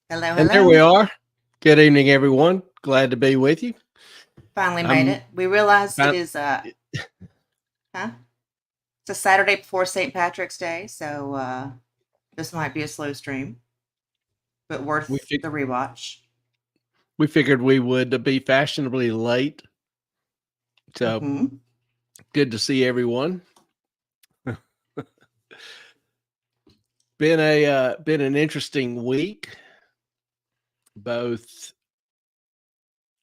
Hello, And there we hello. are. Good evening, everyone. Glad to be with you. Finally made I'm it. We realized it fin- is huh? It's a Saturday before St. Patrick's Day, so this might be a slow stream, but we worth fig- the rewatch. we figured we would be fashionably late, so Mm-hmm. good to see everyone. Been an interesting week, both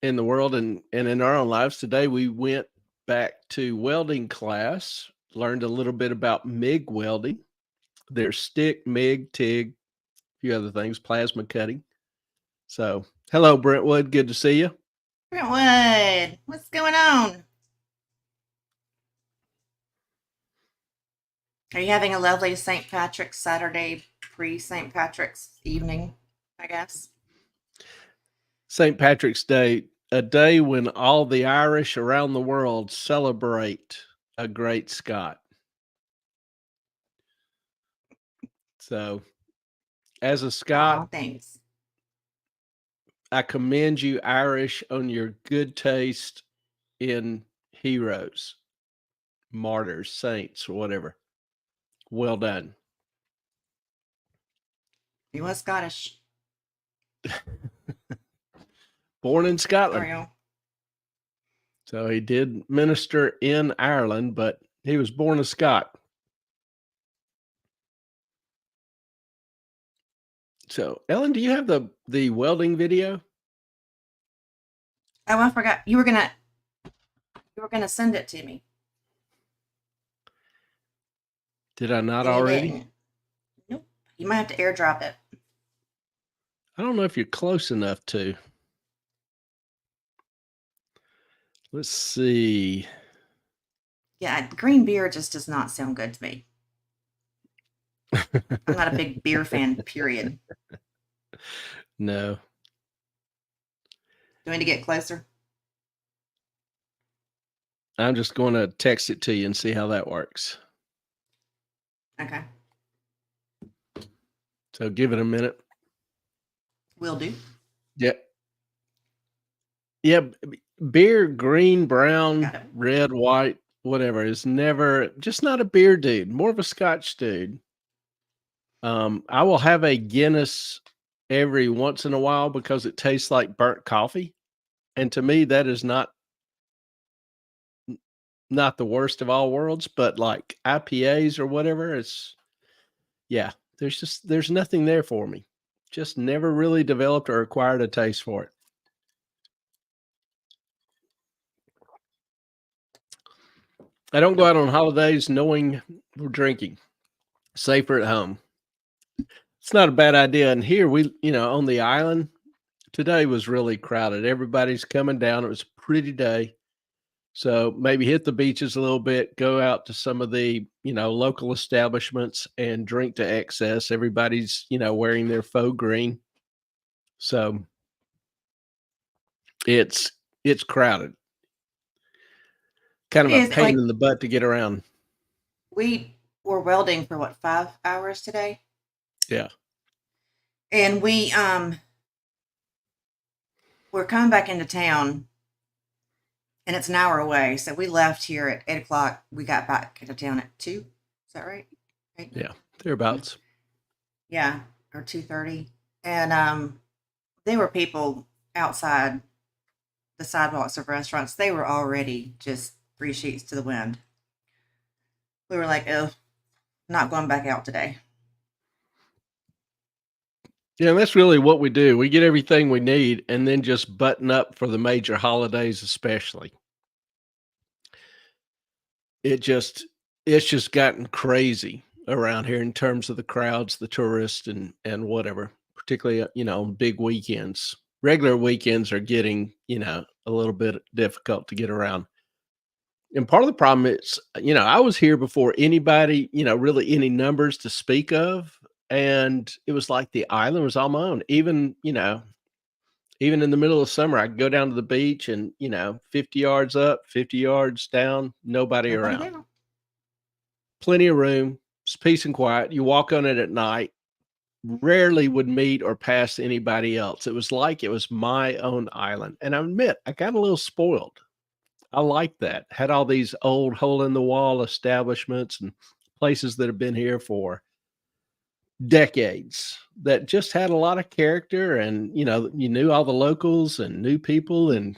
in the world and in our own lives. Today we went back to welding class, learned a little bit about MIG welding. There's stick, MIG, TIG, a few other things, plasma cutting. So, hello, Brentwood. Good to see you. Brentwood, what's going on? Are you having a lovely St. Patrick's Saturday pre St. Patrick's evening, I guess? St. Patrick's Day, a day when all the Irish around the world celebrate a great Scot. So, as a Oh, Scot, thanks. I commend you, Irish, on your good taste in heroes, martyrs, saints, or whatever. Well done. He was Scottish. Born in Scotland. Ariel. So, he did minister in Ireland, but he was born a Scot. So, Ellen, do you have the welding video? Oh, I forgot. You were gonna send it to me. Did I not And you already? didn't. Nope. You might have to airdrop it. I don't know if you're close enough to. Let's see. Yeah, green beer just does not sound good to me. I'm not a big beer fan, period. No, Do we need to get closer? I'm just going to text it to you and see how that works. Okay. So give it a minute. Will do. Yeah. Yeah. Beer, green, brown, Got it. red, white, whatever, is never just not a beer dude, more of a Scotch dude. I will have a Guinness every once in a while because it tastes like burnt coffee. And to me, that is not the worst of all worlds, but like IPAs or whatever, yeah, there's nothing there for me. Just never really developed or acquired a taste for it. I don't go Nope. out on holidays knowing we're drinking. Safer at home. It's not a bad idea. And here on the island, today was really crowded. Everybody's coming down. It was a pretty day. So maybe hit the beaches a little bit, go out to some of the, local establishments and drink to excess. Everybody's, wearing their faux green. So it's crowded. Kind It of a is pain like in the butt to get around. we were welding for what, 5 hours today? Yeah. And we're coming back into town and it's an hour away. So we left here at 8 o'clock. We got back into town at 2. Is that right? 8, 9? Yeah. Thereabouts. Yeah, or 2:30. And there were people outside the sidewalks of restaurants. They were already just 3 sheets to the wind. We were like, oh, not going back out today. Yeah, and that's really what we do. We get everything we need and then just button up for the major holidays, especially. It just it's just gotten crazy around here in terms of the crowds, the tourists and whatever, particularly big weekends. Regular weekends are getting, a little bit difficult to get around. And part of the problem is, I was here before anybody, really any numbers to speak of. And it was like the island was on my own. Even in the middle of summer, I could go down to the beach and, 50 yards up, 50 yards down, nobody Nobody around. there. Plenty of room, it's peace and quiet. You walk on it at night, rarely would meet or pass anybody else. It was like it was my own island. And I admit, I got a little spoiled. I liked that. Had all these old hole in the wall establishments and places that have been here for decades that just had a lot of character, and you knew all the locals and new people, and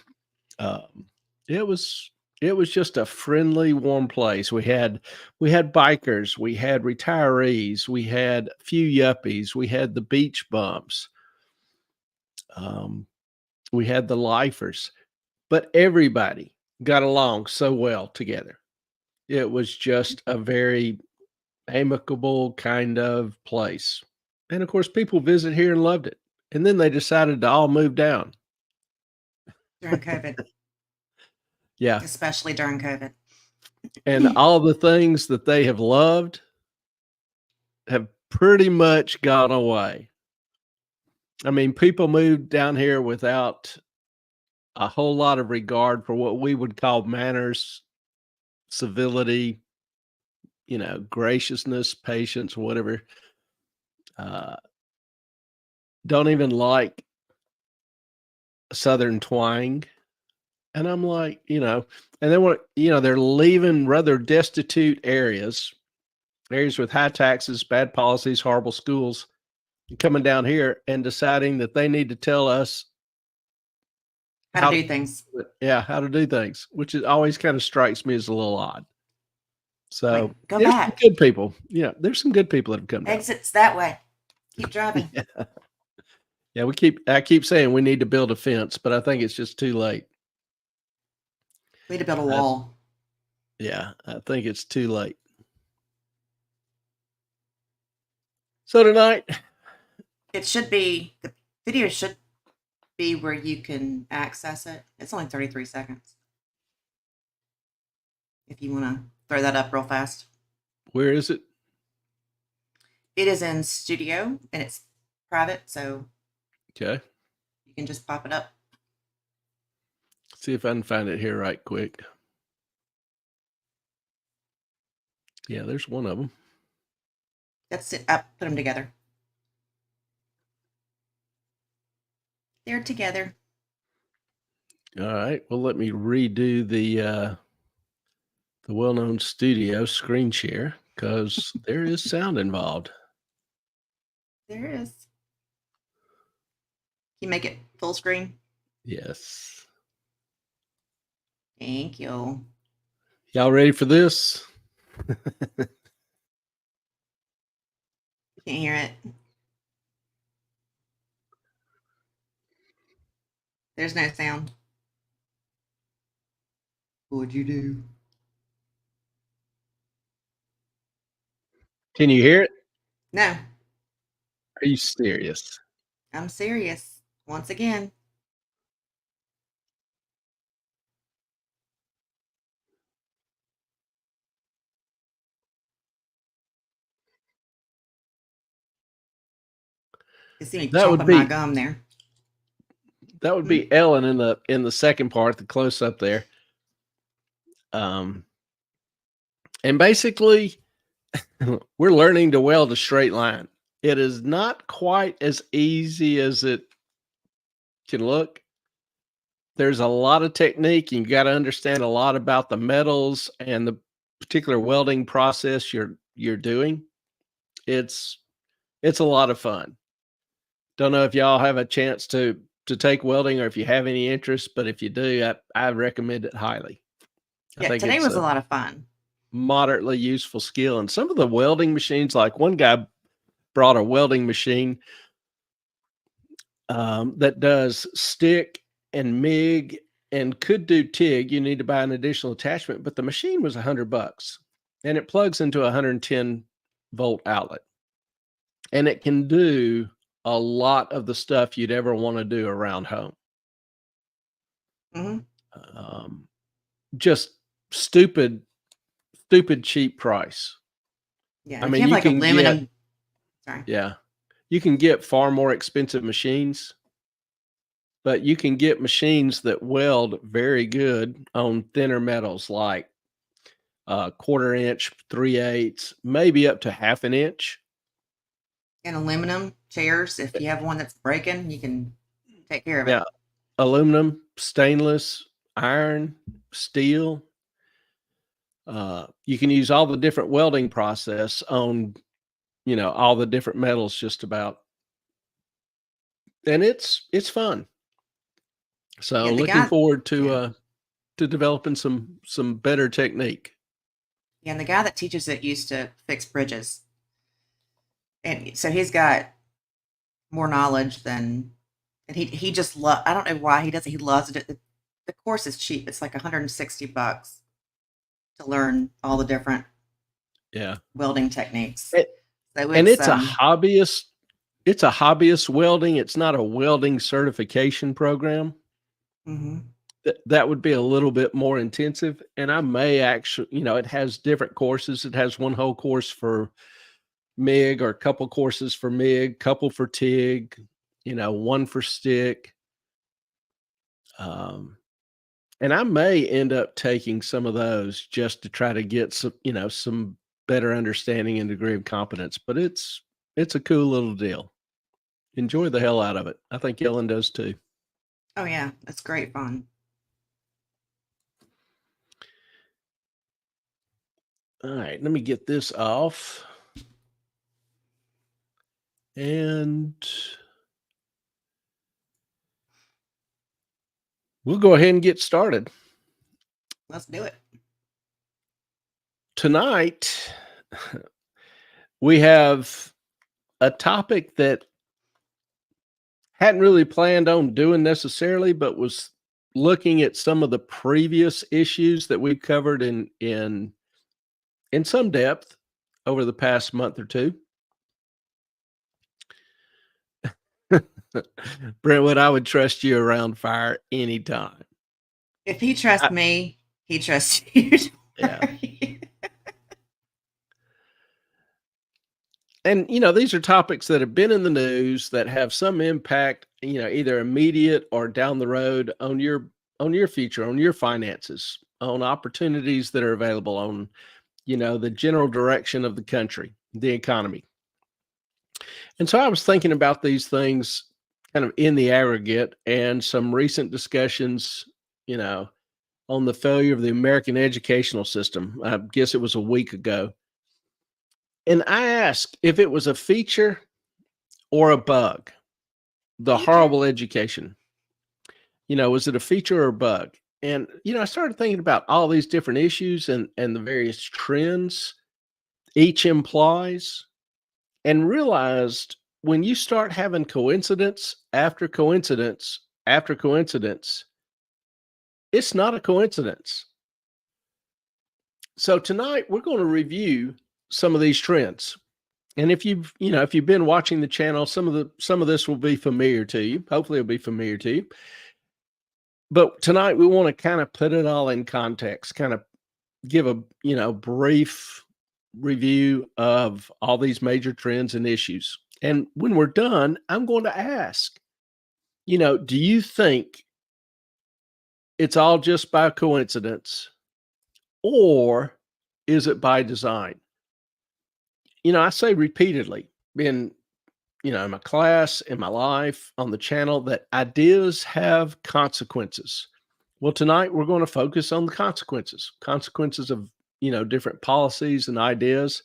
um, it was it was just a friendly, warm place. We had bikers, we had retirees, we had a few yuppies, we had the beach bumps, um, we had the lifers, but everybody got along so well together. It was just a very amicable kind of place. And of course, people visit here and loved it. And then they decided to all move down. During COVID, Yeah. especially during COVID. And all the things that they have loved have pretty much gone away. I mean, people moved down here without a whole lot of regard for what we would call manners, civility, graciousness, patience, whatever. Uh, don't even like Southern twang. And I'm like, and then they're leaving rather destitute areas with high taxes, bad policies, horrible schools, and coming down here and deciding that they need to tell us How to do things. how to do things, which is always kind of strikes me as a little odd. Like, So go there's some back. good people. Yeah, there's some good people that have come down. Exits that way. Keep driving. Yeah, yeah. I keep saying we need to build a fence, but I think it's just too late. We need to build a I, wall. yeah, I think it's too late. So tonight, It should be, the video should be where you can access it. It's only 33 seconds. If you want to throw that up real fast. where is it? It is in studio and it's private, so Okay. you can just pop it up. See if I can find it here right quick. Yeah, there's one of them. That's it. I put them together. They're together. All right. Well, let me redo the well-known studio screen share because there is sound involved. There it is. Can you make it full screen? Yes. Thank you. Y'all ready for this? You can't hear it. There's no sound. What'd you do? Can you hear it? No, Are you serious? I'm serious. Once again. You see me That would chomping my be gum there. that would be Ellen in the second part, the close up there. And basically we're learning to weld a straight line. It is not quite as easy as it can look. There's a lot of technique. You got to understand a lot about the metals and the particular welding process you're doing. It's a lot of fun. Don't know if y'all have a chance to take welding or if you have any interest, but if you do, I recommend it highly. I Yeah, think today it's was a a lot of fun. moderately useful skill. And some of the welding machines, like one guy brought a welding machine that does stick and MIG and could do TIG. You need to buy an additional attachment, but the machine was $100 and it plugs into a 110-volt outlet. And it can do a lot of the stuff you'd ever want to do around home. Hmm. Um, just stupid, stupid cheap price. Yeah, I if mean, you have you like can get, aluminum, sorry. yeah, you can get far more expensive machines, but you can get machines that weld very good on thinner metals like quarter inch, 3/8, maybe up to half an inch. And aluminum chairs. If you have one that's breaking, you can take care of it. Yeah, aluminum, stainless, iron, steel. You can use all the different welding process on, all the different metals just about, and it's fun. So Yeah, the looking guy. forward Yeah, to developing some better technique. yeah, and the guy that teaches it used to fix bridges, and so he's got more knowledge than. And he just love. I don't know why he does it. He loves it. The course is cheap. It's like $160 to learn all the different Yeah. welding techniques. A- So And it's it's a hobbyist welding. It's not a welding certification program. mhm. That would be a little bit more intensive. And I may actually, it has different courses. It has one whole course for MIG or a couple courses for MIG, couple for TIG, one for stick. Um, and I may end up taking some of those just to try to get some better understanding and degree of competence. But it's a cool little deal. Enjoy the hell out of it. I think Ellen does too. Oh yeah, it's great fun. All right, let me get this off. And we'll go ahead and get started. Let's do it. Tonight, we have a topic that hadn't really planned on doing necessarily, but was looking at some of the previous issues that we covered in some depth over the past month or two. Brentwood, I would trust you around fire anytime. If he trusts me, he trusts you. Yeah. And these are topics that have been in the news that have some impact, either immediate or down the road on your future, on your finances, on opportunities that are available, on the general direction of the country, the economy. And so I was thinking about these things kind of in the aggregate and some recent discussions, you know, on the failure of the American educational system. I guess it was a week ago. And I asked if it was a feature or a bug, the Feature? horrible education. Was it a feature or a bug? And I started thinking about all these different issues and the various trends each implies, and realized when you start having coincidence after coincidence after coincidence, it's not a coincidence. So tonight we're going to review some of these trends. And if you've been watching the channel, some of this will be familiar to you. Hopefully it'll be familiar to you. But tonight we want to kind of put it all in context, kind of give a, brief review of all these major trends and issues. And when we're done, I'm going to ask, do you think it's all just by coincidence, or is it by design? I say repeatedly in my class, in my life, on the channel, that ideas have consequences. Well, tonight we're going to focus on the consequences of, different policies and ideas,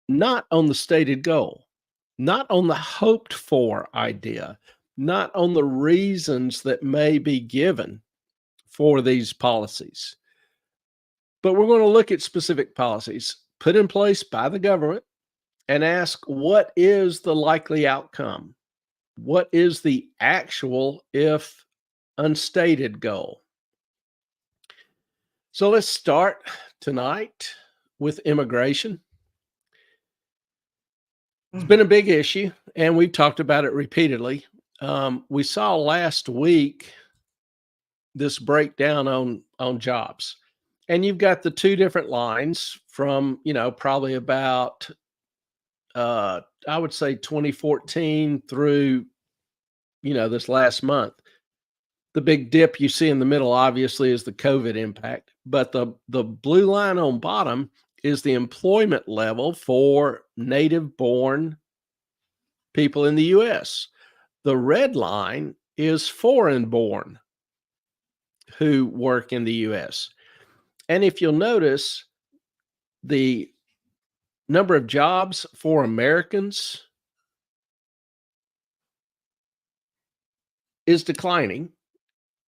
not on the stated goal, not on the hoped for idea, not on the reasons that may be given for these policies. But we're going to look at specific policies put in place by the government and ask, what is the likely outcome? What is the actual, if unstated, goal? So let's start tonight with immigration. It's been a big issue, and we've talked about it repeatedly. We saw last week this breakdown on jobs, and you've got the two different lines from probably about I would say 2014 through this last month. The big dip you see in the middle obviously is the COVID impact, but the blue line on bottom is the employment level for native born people in the US. The red line is foreign born who work in the US. And if you'll notice, the number of jobs for Americans is declining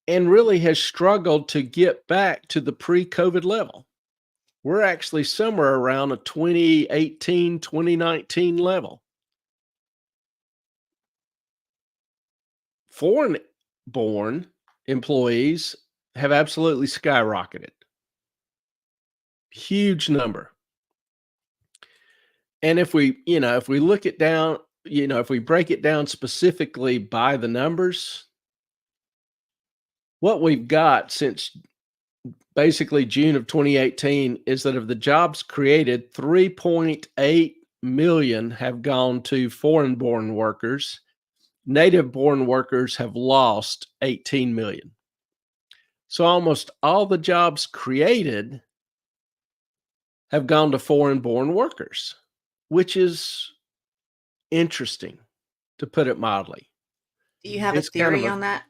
and really has struggled to get back to the pre-COVID level. We're actually somewhere around a 2018, 2019 level. Foreign born employees have absolutely skyrocketed. Huge number. And if we, if we look it down, if we break it down specifically by the numbers, what we've got since basically June of 2018 is that of the jobs created, 3.8 million have gone to foreign born workers. Native born workers have lost 18 million. So almost all the jobs created have gone to foreign born workers, which is interesting, to put it mildly. Do you have a It's kind of theory a on that?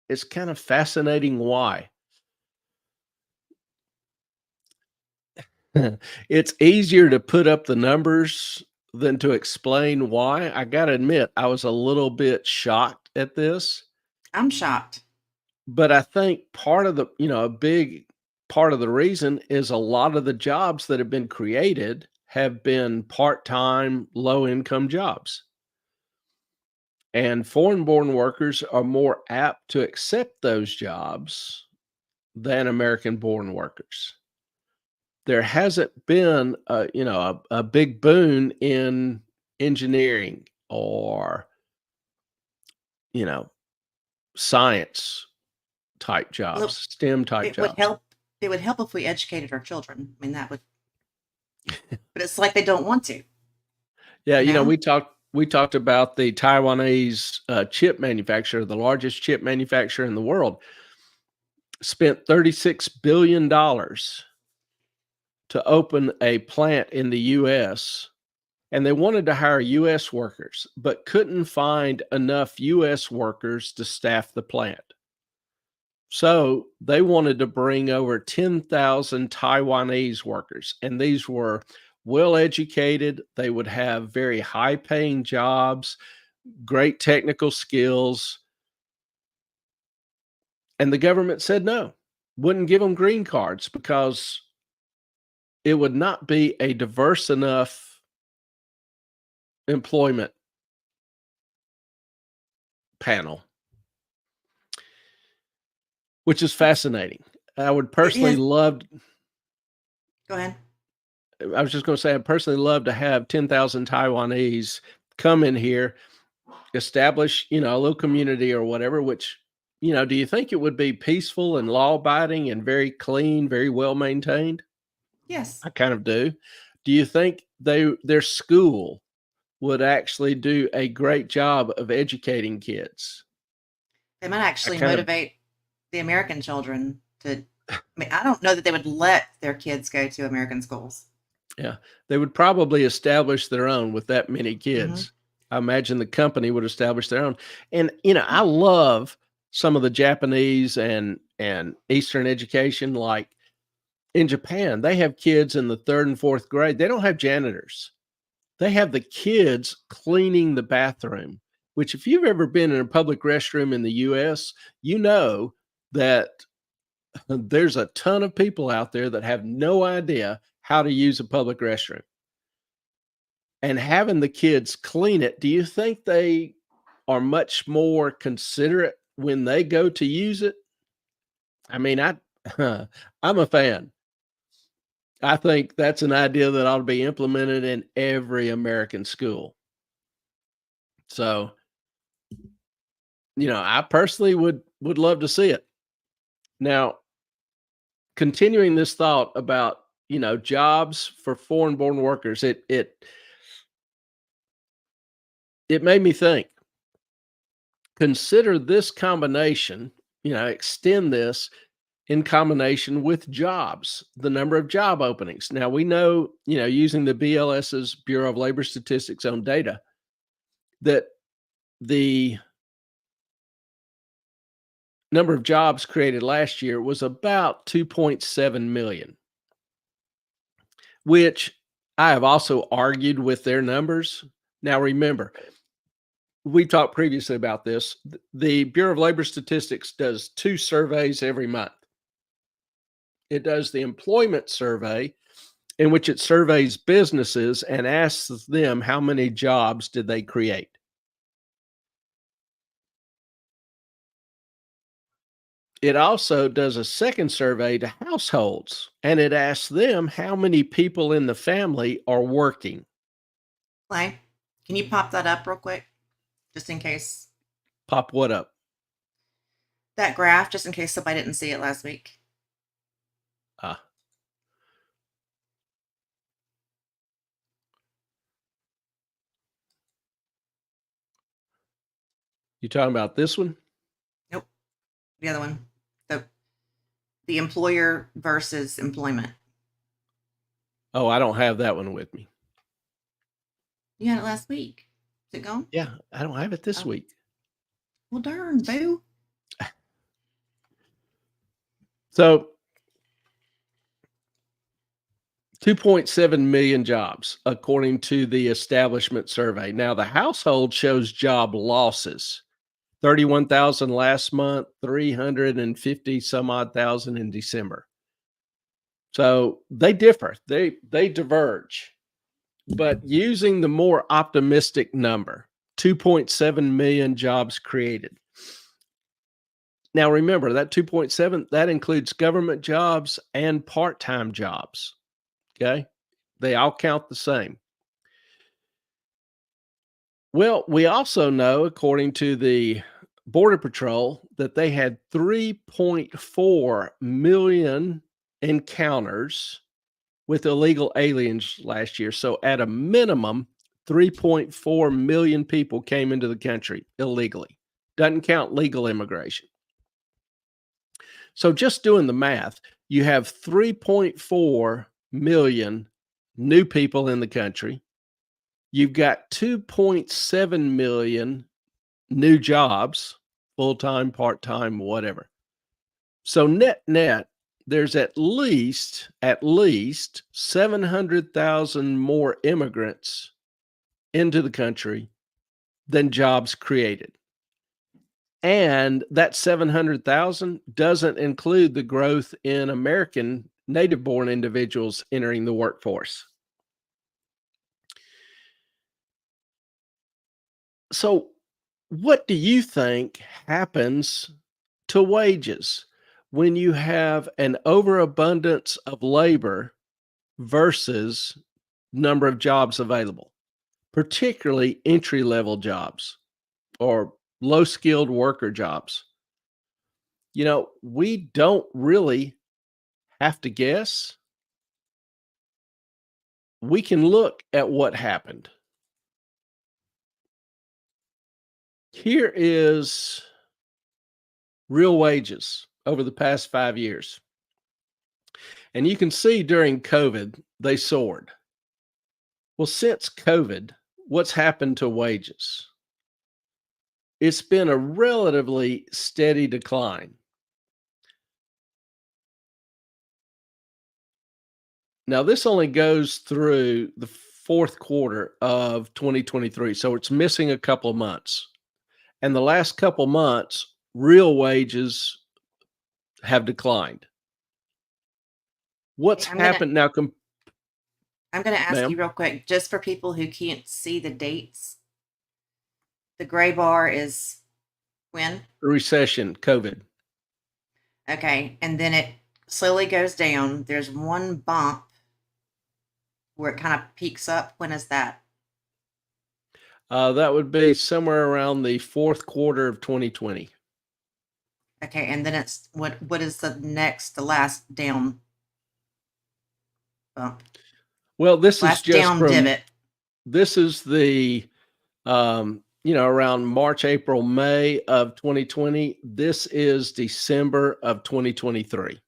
it's kind of fascinating why. It's easier to put up the numbers than to explain why. I got to admit, I was a little bit shocked at this, I'm shocked. but I think part of a big part of the reason is a lot of the jobs that have been created have been part-time, low-income jobs. And foreign-born workers are more apt to accept those jobs than American-born workers. There hasn't been a big boon in engineering or you know science type jobs, Look, STEM type it would jobs. help. It would help if we educated our children. I mean, that would, but it's like they don't want to. Yeah, You know, we talked about the Taiwanese chip manufacturer, the largest chip manufacturer in the world, spent $36 billion to open a plant in the US, and they wanted to hire US workers, but couldn't find enough US workers to staff the plant. So they wanted to bring over 10,000 Taiwanese workers, and these were well educated. They would have very high paying jobs, great technical skills. And the government said no, wouldn't give them green cards because it would not be a diverse enough employment panel, which is fascinating. I would it personally is. love, Go ahead. I was just going to say, I'd personally love to have 10,000 Taiwanese come in here, establish, a little community or whatever, which, do you think it would be peaceful and law abiding and very clean, very well maintained? Yes, I kind of do. Do you think their school would actually do a great job of educating kids? they might I actually kind of motivate the American children to. I mean, I don't know that they would let their kids go to American schools. Yeah, they would probably establish their own with that many Hmm. kids. I imagine the company would establish their own. And I love some of the Japanese and Eastern education. Like in Japan, they have kids in the third and fourth grade. They don't have janitors. They have the kids cleaning the bathroom, which if you've ever been in a public restroom in the US, you know that there's a ton of people out there that have no idea how to use a public restroom. And having the kids clean it, do you think they are much more considerate when they go to use it? I mean, I'm a fan. I think that's an idea that ought to be implemented in every American school. So, I personally would love to see it. Now, continuing this thought about, jobs for foreign born workers, it made me think. Consider this combination, extend this. in combination with jobs, the number of job openings. Now we know, using the BLS's Bureau of Labor Statistics own data, that the number of jobs created last year was about 2.7 million, which I have also argued with their numbers. Now, remember, we talked previously about this. The Bureau of Labor Statistics does 2 surveys every month. It does the employment survey, in which it surveys businesses and asks them how many jobs did they create. It also does a second survey to households, and it asks them how many people in the family are working. Clay, can you pop that up real quick, just in case? Pop what up? That graph, just in case somebody didn't see it last week. Ah. You talking about this one? Nope, the other one. The employer versus employment. Oh, I don't have that one with me. You had it last week. Is it gone? Yeah, I don't have it this week. Well, darn, boo. So 2.7 million jobs, according to the establishment survey. Now, the household shows job losses. 31,000 last month, 350 some odd thousand in December. So they differ. They diverge. But using the more optimistic number, 2.7 million jobs created. Now remember, that 2.7, that includes government jobs and part-time jobs. Okay? They all count the same. Well, we also know, according to the Border Patrol, that they had 3.4 million encounters with illegal aliens last year. So, at a minimum, 3.4 million people came into the country illegally. Doesn't count legal immigration. So, just doing the math, you have 3.4 million new people in the country. You've got 2.7 million new jobs, full-time, part-time, whatever. So net, there's at least 700,000 more immigrants into the country than jobs created. And that 700,000 doesn't include the growth in American native-born individuals entering the workforce. So, what do you think happens to wages when you have an overabundance of labor versus number of jobs available, particularly entry level jobs or low skilled worker jobs? We don't really have to guess. We can look at what happened. Here is real wages over the past 5 years. And you can see during COVID, they soared. Well, since COVID, what's happened to wages? It's been a relatively steady decline. Now, this only goes through the fourth quarter of 2023, so it's missing a couple of months. And the last couple of months, real wages have declined. What's happened now? I'm going to ask you Ma'am? real quick, just for people who can't see the dates. The gray bar is when? Recession, COVID. Okay. And then it slowly goes down. There's one bump where it kind of peaks up. When is that? That would be somewhere around the fourth quarter of 2020. Okay. And then it's what is the last down bump? Well, this is Last just down from divot. this is the around March, April, May of 2020. This is December of 2023.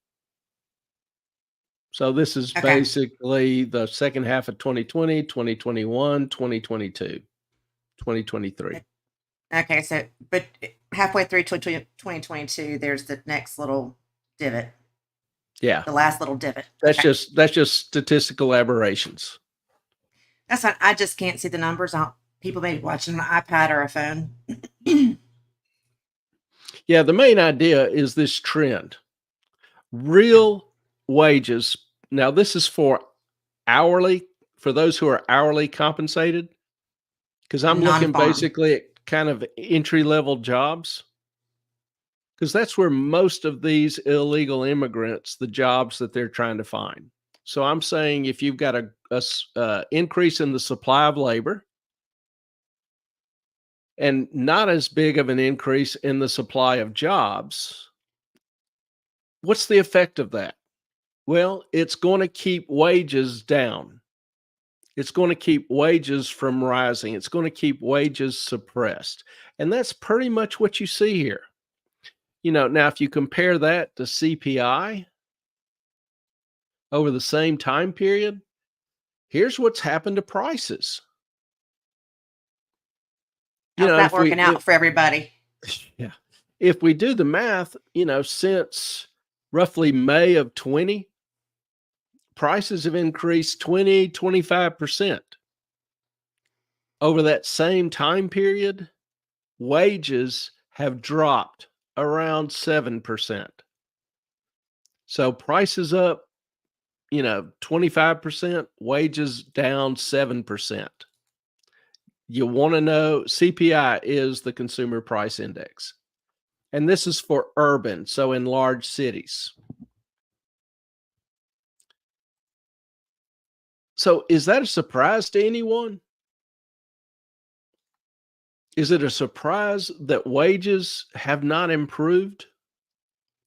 So this is Okay. basically the second half of 2020, 2021, 2022, 2023. Okay. So, but halfway through 2022, there's the next little divot, Yeah. the last little divot. That's Okay. just statistical aberrations. That's fine. I just can't see the numbers. People may be watching on an iPad or a phone. Yeah, the main idea is this trend. Real wages. Now, this is for hourly, for those who are hourly compensated, because I'm And looking non-farm. basically at kind of entry level jobs, because that's where most of these illegal immigrants, the jobs that they're trying to find. So I'm saying if you've got a increase in the supply of labor and not as big of an increase in the supply of jobs, what's the effect of that? Well, it's going to keep wages down. It's going to keep wages from rising. It's going to keep wages suppressed. And that's pretty much what you see here. Now if you compare that to CPI over the same time period, here's what's happened to prices. How's that If we working out for everybody? yeah, if we do the math, since roughly May of 20, prices have increased 25%. Over that same time period, wages have dropped around 7%. So prices up, 25%, wages down 7%. You want to know CPI is the consumer price index. And this is for urban, so in large cities. So is that a surprise to anyone? Is it a surprise that wages have not improved?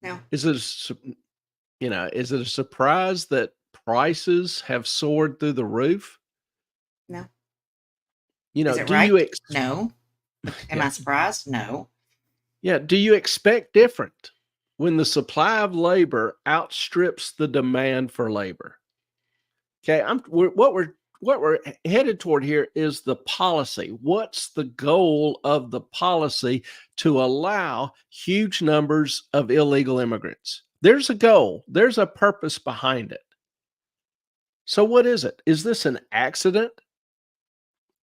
No, Is it is it a surprise that prices have soared through the roof? no. Is it Do you right? No. But am yeah, I surprised? No. yeah, do you expect different when the supply of labor outstrips the demand for labor? Okay, what we're headed toward here is the policy. What's the goal of the policy to allow huge numbers of illegal immigrants? There's a goal, there's a purpose behind it. So what is it? Is this an accident?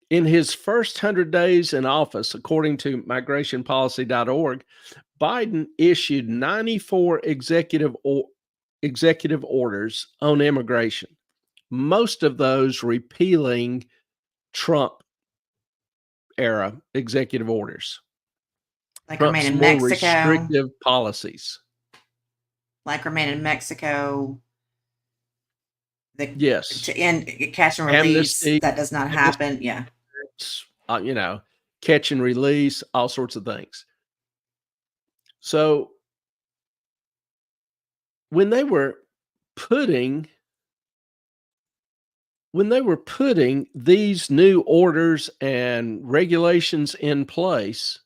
In his first 100 days in office, according to migrationpolicy.org, Biden issued 94 executive orders on immigration, most of those repealing Trump era executive orders, Like remain Trump's in more Mexico. restrictive policies. Like remain in Mexico. The Yes, to end catch and release. amnesty, That does not amnesty, happen. Yeah. uh, you know, catch and release, all sorts of things. So when they were putting these new orders and regulations in place,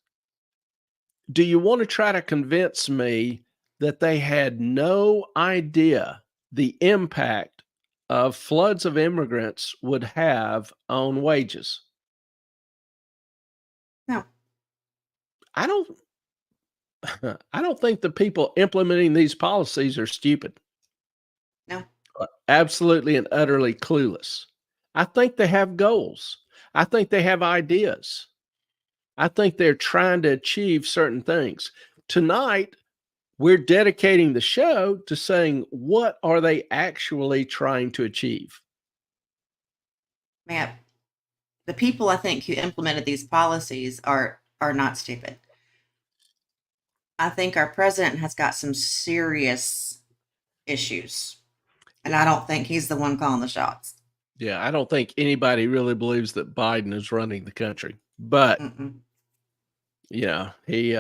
do you want to try to convince me that they had no idea the impact of floods of immigrants would have on wages? No. I don't I don't think the people implementing these policies are stupid. No. Absolutely and utterly clueless. I think they have goals. I think they have ideas. I think they're trying to achieve certain things. Tonight, we're dedicating the show to saying, what are they actually trying to achieve? Man, the people I think who implemented these policies are not stupid. I think our president has got some serious issues, and I don't think he's the one calling the shots. Yeah, I don't think anybody really believes that Biden is running the country, but Mm-mm. he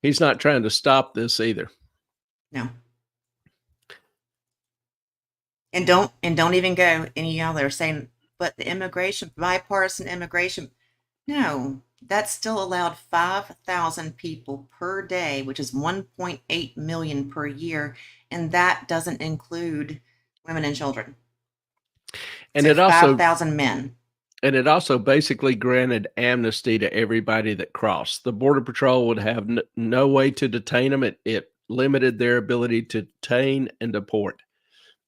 he's not trying to stop this either. No. And don't even go any of y'all that are saying but the immigration, bipartisan immigration, no, that still allowed 5,000 people per day, which is 1.8 million per year. And that doesn't include women and children. And So it also 5,000 men. and it also basically granted amnesty to everybody that crossed. The Border Patrol would have no way to detain them. It limited their ability to detain and deport.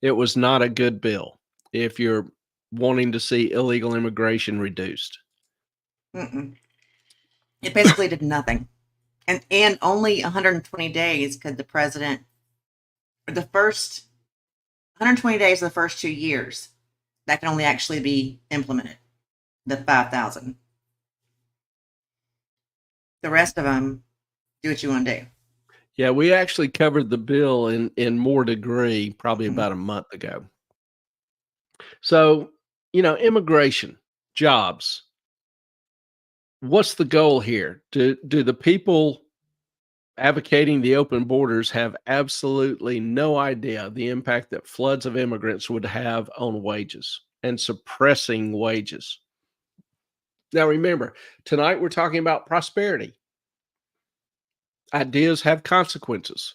It was not a good bill if you're wanting to see illegal immigration reduced. Mm-mm. It basically did nothing. And only 120 days could the president, the first 120 days of the first 2 years, that can only actually be implemented, the 5,000. The rest of them, do what you want to do. Yeah, we actually covered the bill in more degree probably Mhm. about a month ago. So, immigration, jobs. What's the goal here? Do the people advocating the open borders have absolutely no idea the impact that floods of immigrants would have on wages and suppressing wages? Now, remember, tonight we're talking about prosperity. Ideas have consequences.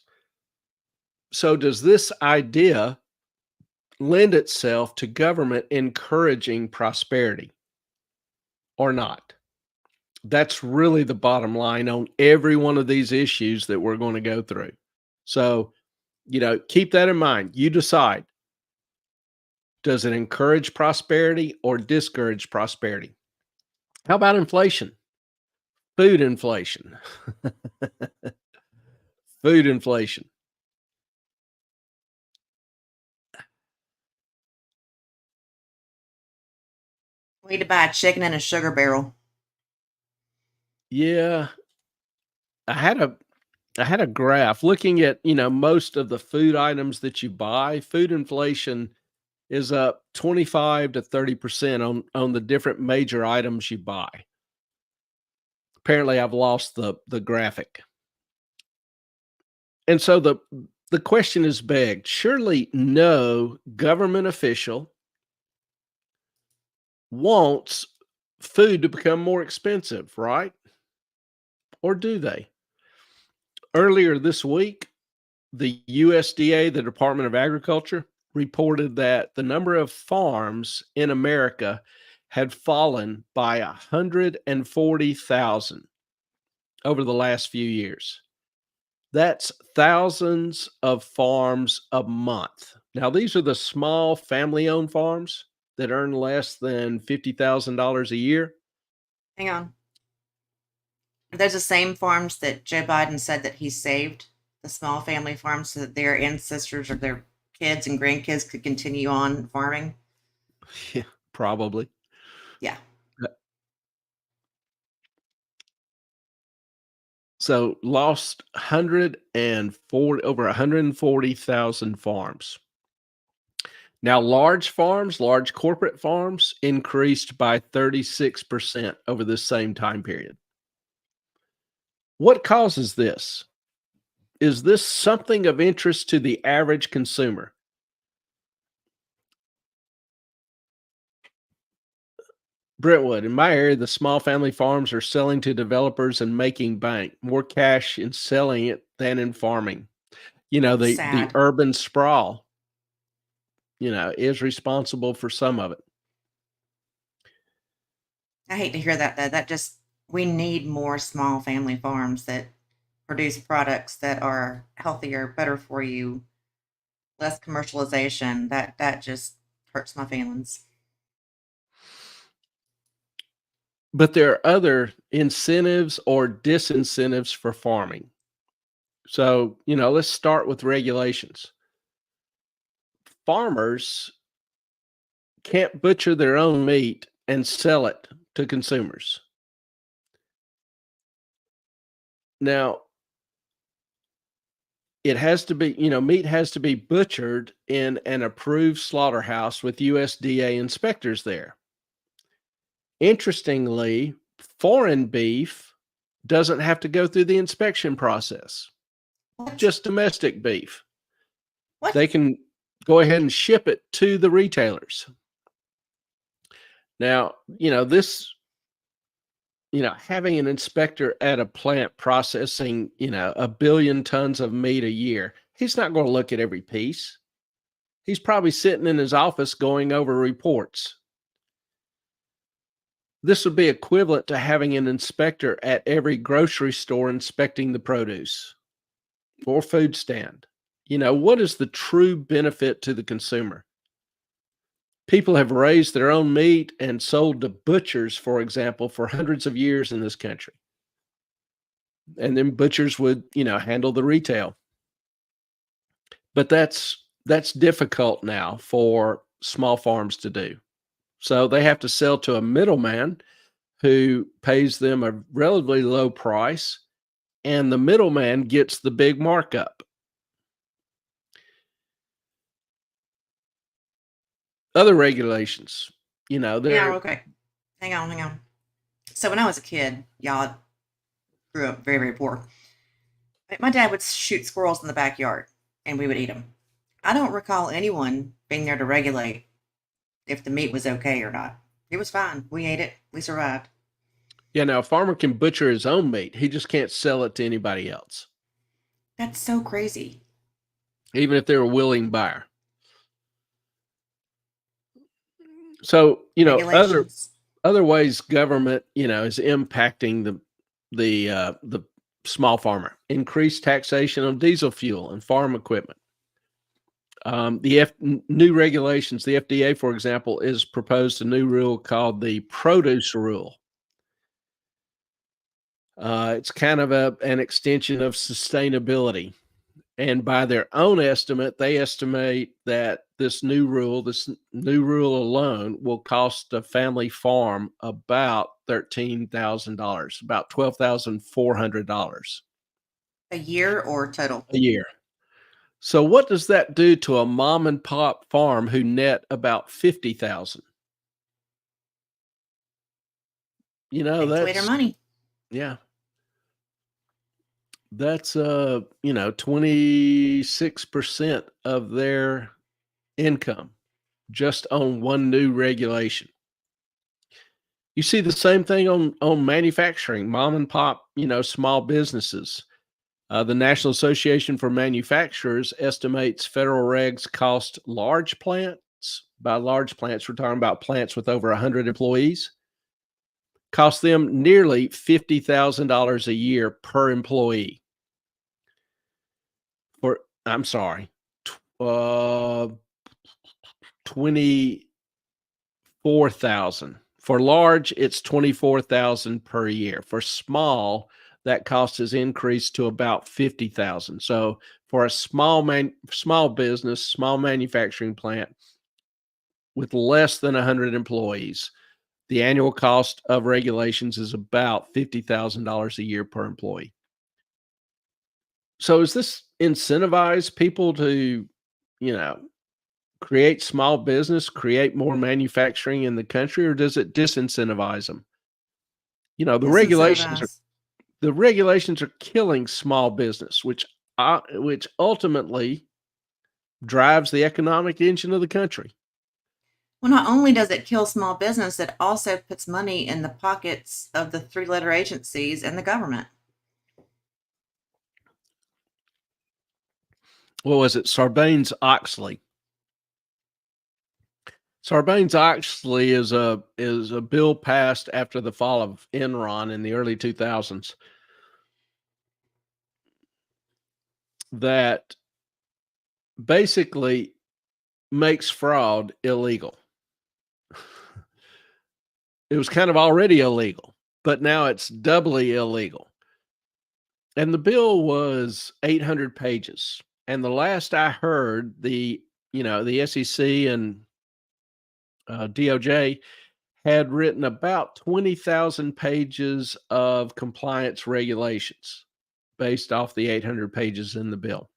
So, does this idea lend itself to government encouraging prosperity or not? That's really the bottom line on every one of these issues that we're going to go through. So, keep that in mind. You decide. Does it encourage prosperity or discourage prosperity? How about inflation? Food inflation. Food inflation. We need to buy a chicken and a sugar barrel. Yeah, I had a I had a graph looking at, most of the food items that you buy. Food inflation is up 25 to 30% on the different major items you buy. Apparently, I've lost the graphic. And so the question is begged. Surely no government official wants food to become more expensive, right? Or do they? Earlier this week, the USDA, the Department of Agriculture, reported that the number of farms in America had fallen by 140,000 over the last few years. That's thousands of farms a month. Now, these are the small family owned farms that earn less than $50,000 a year. Hang on. There's the same farms that Joe Biden said that he saved, the small family farms, so that their ancestors or their kids and grandkids could continue on farming. Yeah, probably. Yeah. So lost 140 over 140,000 farms. Now, large farms, large corporate farms increased by 36% over this same time period. What causes this? Is this something of interest to the average consumer? Brentwood, in my area, the small family farms are selling to developers and making bank, more cash in selling it than in farming. The Sad. urban sprawl, is responsible for some of it. I hate to hear that though. That just, we need more small family farms that produce products that are healthier, better for you, less commercialization. That just hurts my feelings. But there are other incentives or disincentives for farming. So, let's start with regulations. Farmers can't butcher their own meat and sell it to consumers. Now, it has to be, meat has to be butchered in an approved slaughterhouse with USDA inspectors there. Interestingly, foreign beef doesn't have to go through the inspection process, What? just domestic beef. What? They can go ahead and ship it to the retailers. Now, having an inspector at a plant processing, 1 billion tons of meat a year, he's not going to look at every piece. He's probably sitting in his office going over reports. This would be equivalent to having an inspector at every grocery store inspecting the produce or food stand. What is the true benefit to the consumer? People have raised their own meat and sold to butchers, for example, for hundreds of years in this country. And then butchers would, handle the retail. But that's difficult now for small farms to do. So they have to sell to a middleman who pays them a relatively low price, and the middleman gets the big markup. Other regulations, Yeah, they're okay. Hang on, hang on. So when I was a kid, y'all grew up very, very poor. My dad would shoot squirrels in the backyard and we would eat them. I don't recall anyone being there to regulate if the meat was okay or not. It was fine. We ate it. We survived. now a farmer can butcher his own meat. He just can't sell it to anybody else, That's so crazy. even if they're a willing buyer. So, Regulations. other ways government, is impacting the small farmer. Increased taxation on diesel fuel and farm equipment. New regulations, the FDA, for example, is proposed a new rule called the produce rule. It's kind of an extension of sustainability. And by their own estimate, they estimate that this new rule alone will cost a family farm about $13,000, about $12,400 A year or total? a year. So what does that do to a mom and pop farm who net about 50,000? Takes away their That's money. yeah. That's 26% of their income just on one new regulation. You see the same thing on manufacturing, mom and pop, small businesses. The National Association for Manufacturers estimates federal regs cost large plants. By large plants, we're talking about plants with over 100 employees. Cost them nearly $50,000 a year per employee. I'm sorry, uh, 24,000. For large, it's 24,000 per year. For small, that cost has increased to about 50,000. So for a small business, small manufacturing plant with less than 100 employees, the annual cost of regulations is about $50,000 a year per employee. So, is this incentivize people to, you know, create small business, create more manufacturing in the country, or does it disincentivize them? You know, Disincentivize. the regulations are killing small business, which ultimately drives the economic engine of the country. Well, not only does it kill small business, it also puts money in the pockets of the three-letter agencies and the government. What was it? Sarbanes-Oxley. Sarbanes-Oxley is a bill passed after the fall of Enron in the early 2000s that basically makes fraud illegal. It was kind of already illegal, but now it's doubly illegal. And the bill was 800 pages. And the last I heard, the SEC and DOJ had written about 20,000 pages of compliance regulations based off the 800 pages in the bill.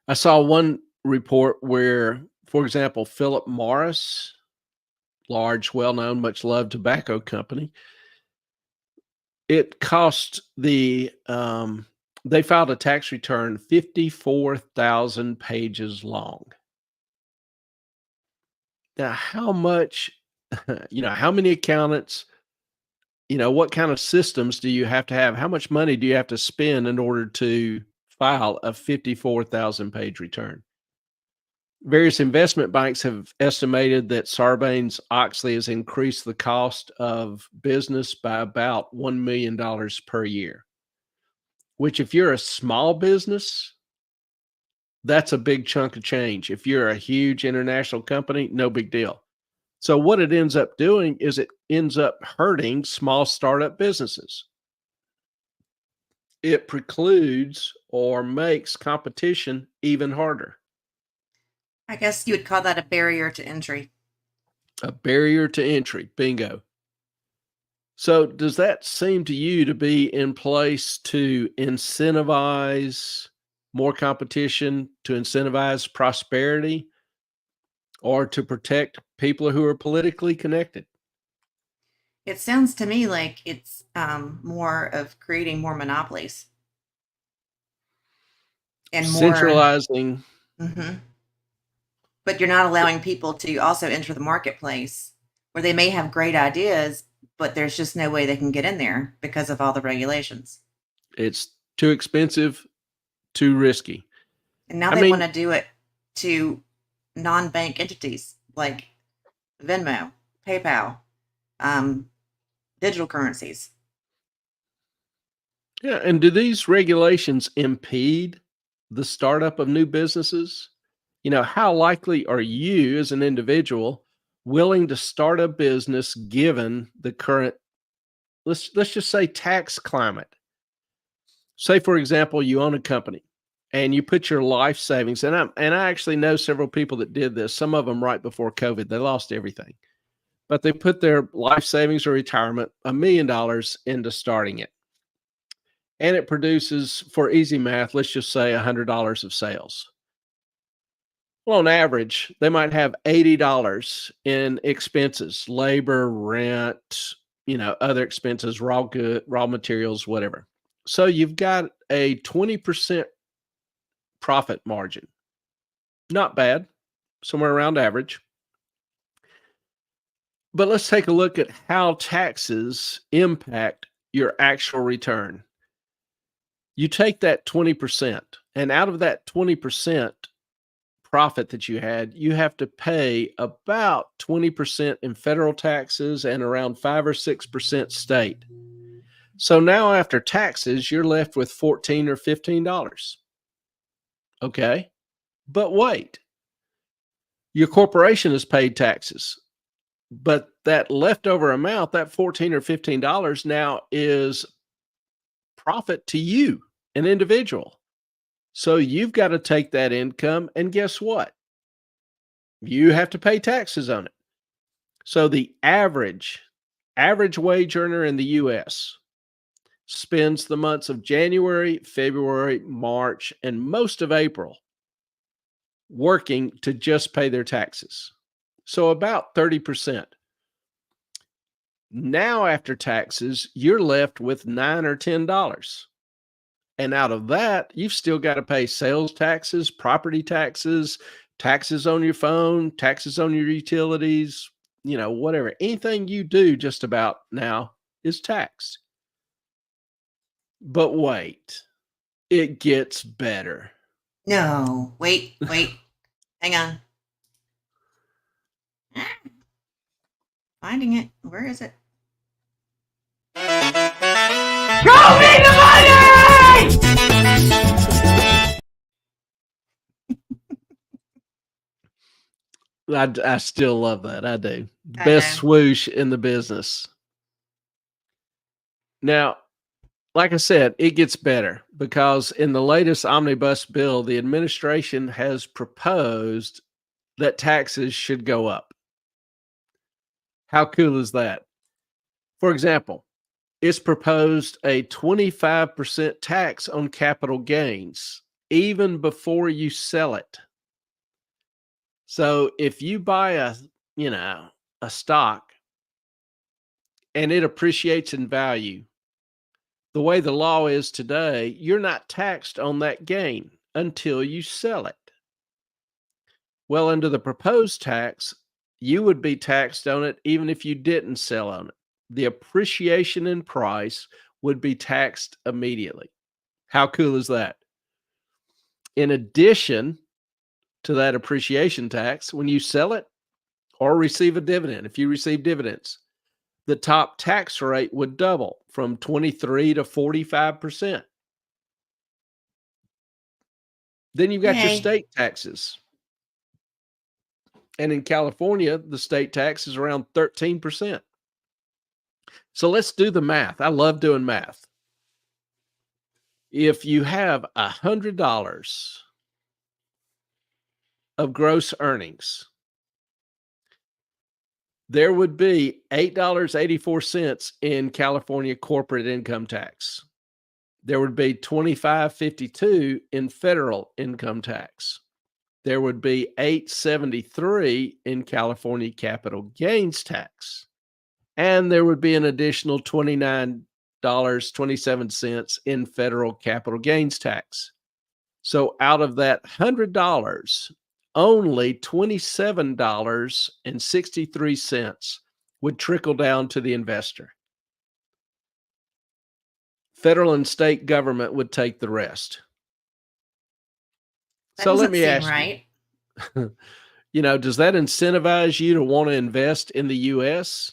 I saw one report where, for example, Philip Morris, large, well-known, much-loved tobacco company, it cost they filed a tax return 54,000 pages long. Now, How many accountants, what kind of systems do you have to have? How much money do you have to spend in order to file a 54,000 page return? Various investment banks have estimated that Sarbanes Oxley has increased the cost of business by about $1 million per year, which, if you're a small business, that's a big chunk of change. If you're a huge international company, no big deal. So, what it ends up doing is it ends up hurting small startup businesses. It precludes or makes competition even harder. I guess you would call that a barrier to entry. A barrier to entry. Bingo. So, does that seem to you to be in place to incentivize more competition, to incentivize prosperity, or to protect people who are politically connected? It sounds to me like it's more of creating more monopolies and more. Centralizing. Mhm. But you're not allowing people to also enter the marketplace where they may have great ideas, but there's just no way they can get in there because of all the regulations. It's too expensive, too risky. And now I they want mean, to do it to non-bank entities like Venmo, PayPal, um, digital currencies. yeah, and do these regulations impede the startup of new businesses? How likely are you as an individual willing to start a business given the current, let's just say, tax climate? Say, for example, you own a company and you put your life savings, and I actually know several people that did this, some of them right before COVID. They lost everything, but they put their life savings or retirement, $1 million, into starting it. And it produces, for easy math, let's just say $100 of sales. Well, on average, they might have $80 in expenses, labor, rent, other expenses, raw materials, whatever. So you've got a 20% profit margin. Not bad, somewhere around average. But let's take a look at how taxes impact your actual return. You take that 20%, and out of that 20% profit that you have to pay about 20% in federal taxes and around 5 or 6% state. So now after taxes, you're left with $14 or $15. Okay. But wait, your corporation has paid taxes, but that leftover amount, that $14 or $15, now is profit to you, an individual. So you've got to take that income, and guess what? You have to pay taxes on it. So the average wage earner in the US spends the months of January, February, March, and most of April working to just pay their taxes. So about 30%. Now after taxes, you're left with $9 or $10. And out of that, you've still got to pay sales taxes, property taxes, taxes on your phone, taxes on your utilities, whatever. Anything you do just about now is taxed. But wait, it gets better. No, wait, hang on. Finding it. Where is it? Show me the money! I still love that. I do. I Best know. swoosh in the business. Now, like I said, it gets better because in the latest omnibus bill, the administration has proposed that taxes should go up. How cool is that? For example, it's proposed a 25% tax on capital gains even before you sell it. So if you buy a stock and it appreciates in value, the way the law is today, you're not taxed on that gain until you sell it. Well, under the proposed tax, you would be taxed on it even if you didn't sell on it. The appreciation in price would be taxed immediately. How cool is that? In addition to that appreciation tax, when you sell it or receive a dividend, if you receive dividends, the top tax rate would double from 23 to 45%. Then you've got your Yay. state taxes. And in California, the state tax is around 13%. So let's do the math. I love doing math. If you have $100 of gross earnings, there would be $8.84 in California corporate income tax. There would be $25.52 in federal income tax. There would be $8.73 in California capital gains tax. And there would be an additional $29.27 in federal capital gains tax. So out of that $100, only $27.63 would trickle down to the investor. Federal and state government would take the rest. That So let doesn't me seem ask you, right. does that incentivize you to want to invest in the US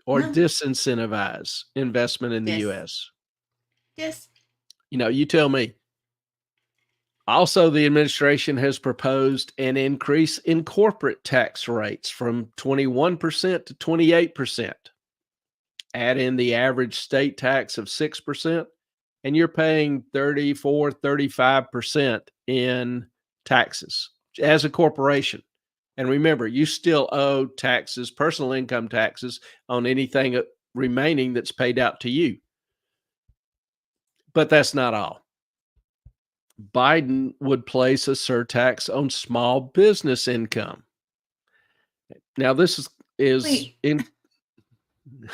or No. disincentivize investment in the Yes. US? Yes. You tell me. Also, the administration has proposed an increase in corporate tax rates from 21% to 28%. Add in the average state tax of 6%, and you're paying 34, 35% in taxes as a corporation. And remember, you still owe taxes, personal income taxes, on anything remaining that's paid out to you. But that's not all. Biden would place a surtax on small business income. Now, this is Wait, in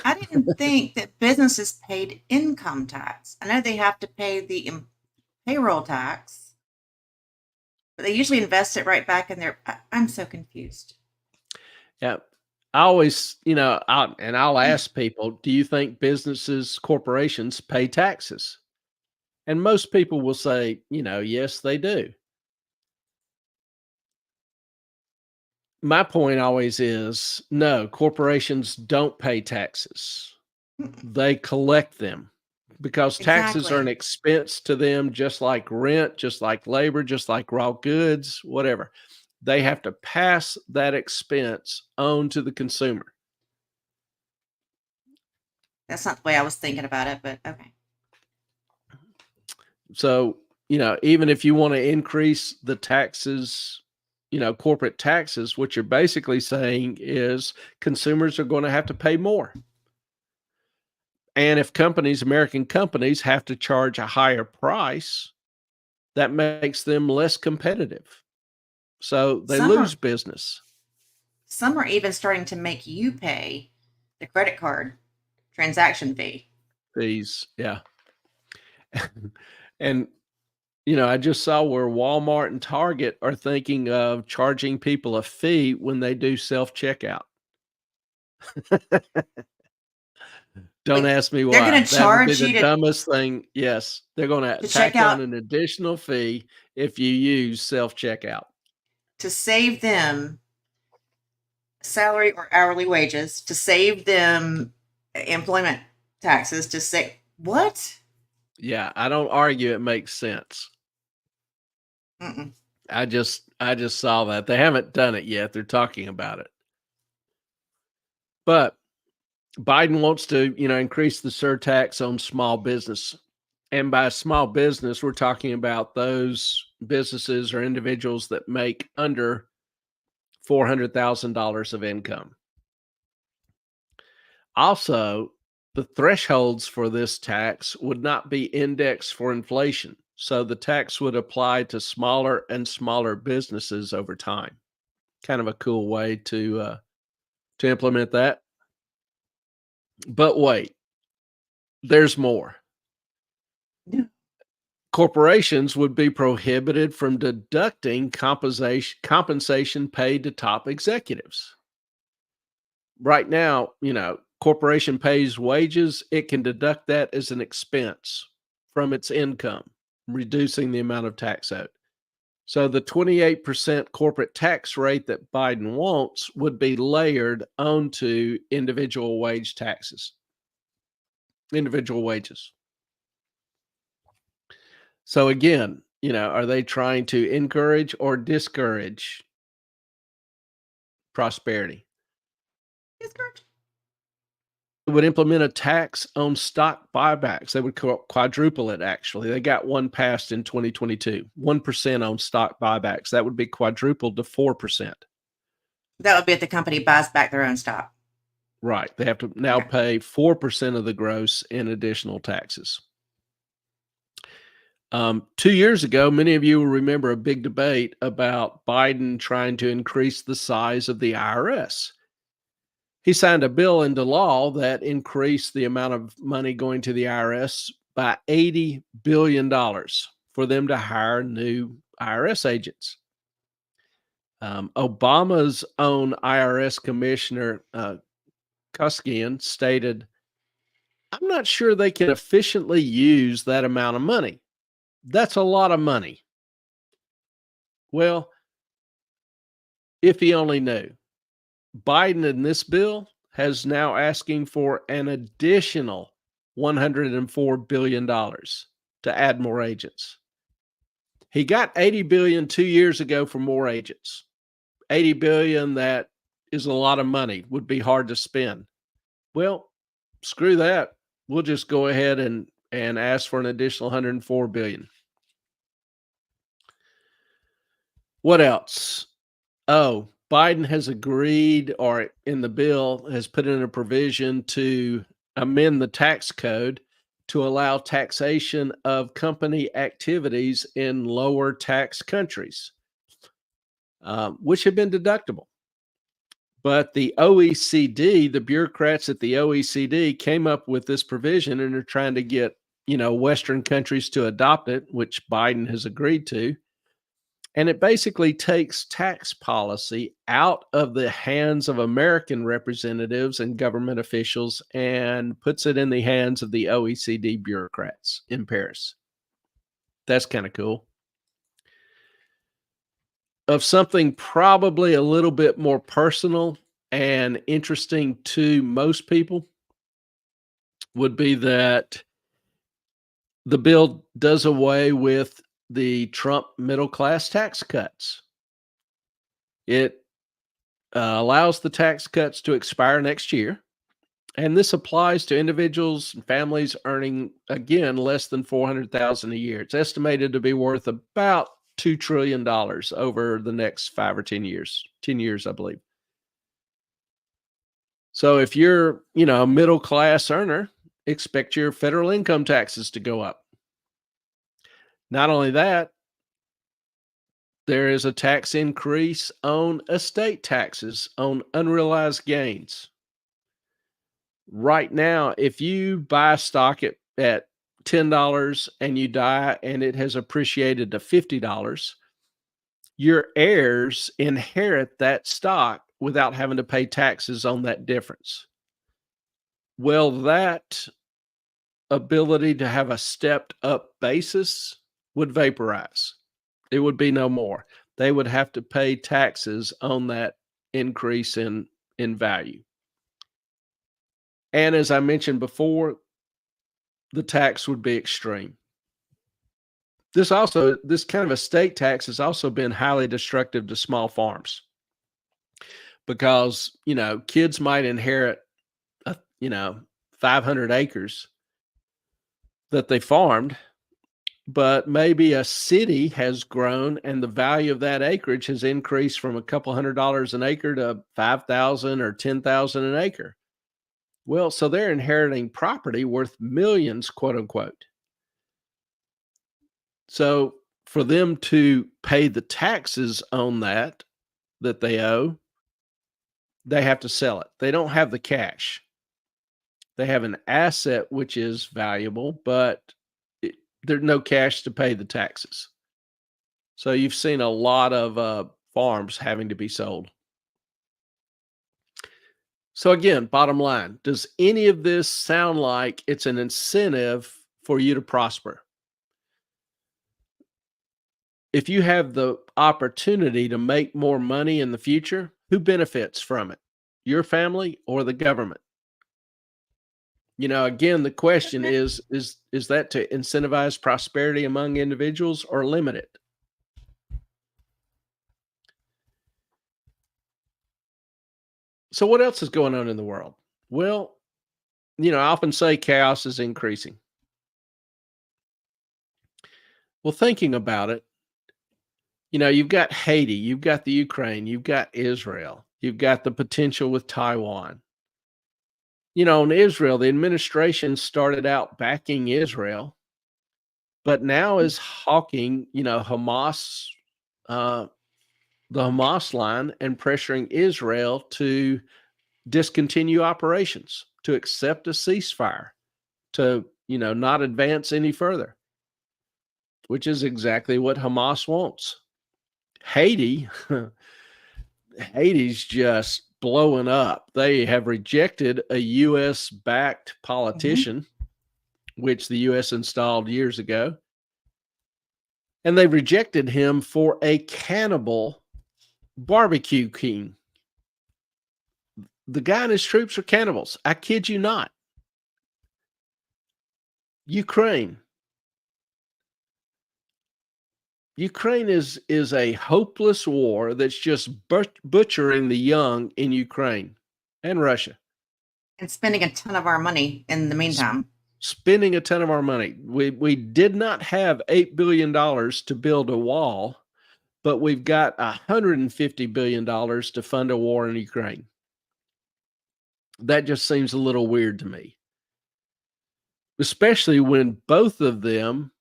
I didn't think that businesses paid income tax. I know they have to pay the payroll tax, but they usually invest it right back in their. I'm so confused. yeah. I always, I'll ask people, do you think businesses, corporations pay taxes? And most people will say, yes, they do. My point always is no, corporations don't pay taxes. Mm-mm. They collect them because taxes are an Exactly. expense to them, just like rent, just like labor, just like raw goods, whatever. They have to pass that expense on to the consumer. That's not the way I was thinking about it, but okay. So, even if you want to increase the taxes, corporate taxes, what you're basically saying is consumers are going to have to pay more. And if American companies have to charge a higher price, that makes them less competitive. So they Some lose are business. some are even starting to make you pay the credit card transaction fee. Fees, yeah. And I just saw where Walmart and Target are thinking of charging people a fee when they do self-checkout. Don't Wait, ask me they're going why. to That would be charge the you to dumbest thing. Yes, they're gonna check tack on out an additional fee if you use self-checkout. to save them salary or hourly wages, to save them employment taxes, to say what? Yeah, I don't argue it makes sense. Mm-mm. I just saw that. They haven't done it yet. They're talking about it. But Biden wants to, increase the surtax on small business. And by small business, we're talking about those businesses or individuals that make under $400,000 of income. Also, the thresholds for this tax would not be indexed for inflation. So the tax would apply to smaller and smaller businesses over time. Kind of a cool way to implement that. But wait, there's more. Yeah. Corporations would be prohibited from deducting compensation paid to top executives. right now, corporation pays wages, it can deduct that as an expense from its income, reducing the amount of tax owed. So the 28% corporate tax rate that Biden wants would be layered onto individual wage taxes, individual wages. So again, are they trying to encourage or discourage prosperity? Discourage. It would implement a tax on stock buybacks. They would quadruple it, actually. They got one passed in 2022, 1% on stock buybacks. That would be quadrupled to 4%. That would be if the company buys back their own stock. Right. They have to now Okay. pay 4% of the gross in additional taxes. 2 years ago, many of you will remember a big debate about Biden trying to increase the size of the IRS. He signed a bill into law that increased the amount of money going to the IRS by $80 billion for them to hire new IRS agents. Obama's own IRS commissioner, Kuskian, stated, "I'm not sure they can efficiently use that amount of money. That's a lot of money." Well, if he only knew. Biden in this bill has now asking for an additional $104 billion to add more agents. He got 80 billion 2 years ago for more agents. 80 billion, that is a lot of money, would be hard to spend. Well, screw that. We'll just go ahead and ask for an additional 104 billion. What else? Oh, Biden has agreed, or in the bill has put in a provision to amend the tax code to allow taxation of company activities in lower tax countries, which have been deductible. But the OECD, the bureaucrats at the OECD came up with this provision and are trying to get, Western countries to adopt it, which Biden has agreed to. And it basically takes tax policy out of the hands of American representatives and government officials and puts it in the hands of the OECD bureaucrats in Paris. That's kind of cool. Of something probably a little bit more personal and interesting to most people would be that the bill does away with the Trump middle class tax cuts. It allows the tax cuts to expire next year. And this applies to individuals and families earning, again, less than 400,000 a year. It's estimated to be worth about $2 trillion over the next 5 or 10 years. 10 years, I believe. So if you're, a middle class earner, expect your federal income taxes to go up. Not only that, there is a tax increase on estate taxes on unrealized gains. Right now, if you buy stock at $10 and you die and it has appreciated to $50, your heirs inherit that stock without having to pay taxes on that difference. Well, that ability to have a stepped up basis would vaporize. It would be no more. They would have to pay taxes on that increase in value. And as I mentioned before, the tax would be extreme. This kind of estate tax has also been highly destructive to small farms because, kids might inherit, 500 acres that they farmed, but maybe a city has grown and the value of that acreage has increased from a couple $100 an acre to 5,000 or 10,000 an acre. Well, so they're inheriting property worth millions, quote unquote. So for them to pay the taxes on that they owe, they have to sell it. They don't have the cash. They have an asset which is valuable, but there's no cash to pay the taxes. So you've seen a lot of farms having to be sold. So again, bottom line, does any of this sound like it's an incentive for you to prosper? If you have the opportunity to make more money in the future, who benefits from it? Your family or the government? Again, the question is that to incentivize prosperity among individuals or limit it? So what else is going on in the world? Well, I often say chaos is increasing. Well, thinking about it, you've got Haiti, you've got the Ukraine, you've got Israel, you've got the potential with Taiwan. In Israel, the administration started out backing Israel, but now is hawking, uh, the Hamas line and pressuring Israel to discontinue operations, to accept a ceasefire, to, not advance any further, which is exactly what Hamas wants. Haiti, Haiti's just blowing up. They have rejected a US backed Mhm. politician, which the US installed years ago. And they rejected him for a cannibal barbecue king. The guy and his troops are cannibals. I kid you not. Ukraine. Ukraine is a hopeless war that's just butchering the young in Ukraine and Russia. And spending a ton of our money in the S- meantime. Spending a ton of our money. We did not have $8 billion to build a wall, but we've got $150 billion to fund a war in Ukraine. That just seems a little weird to me, especially when both of them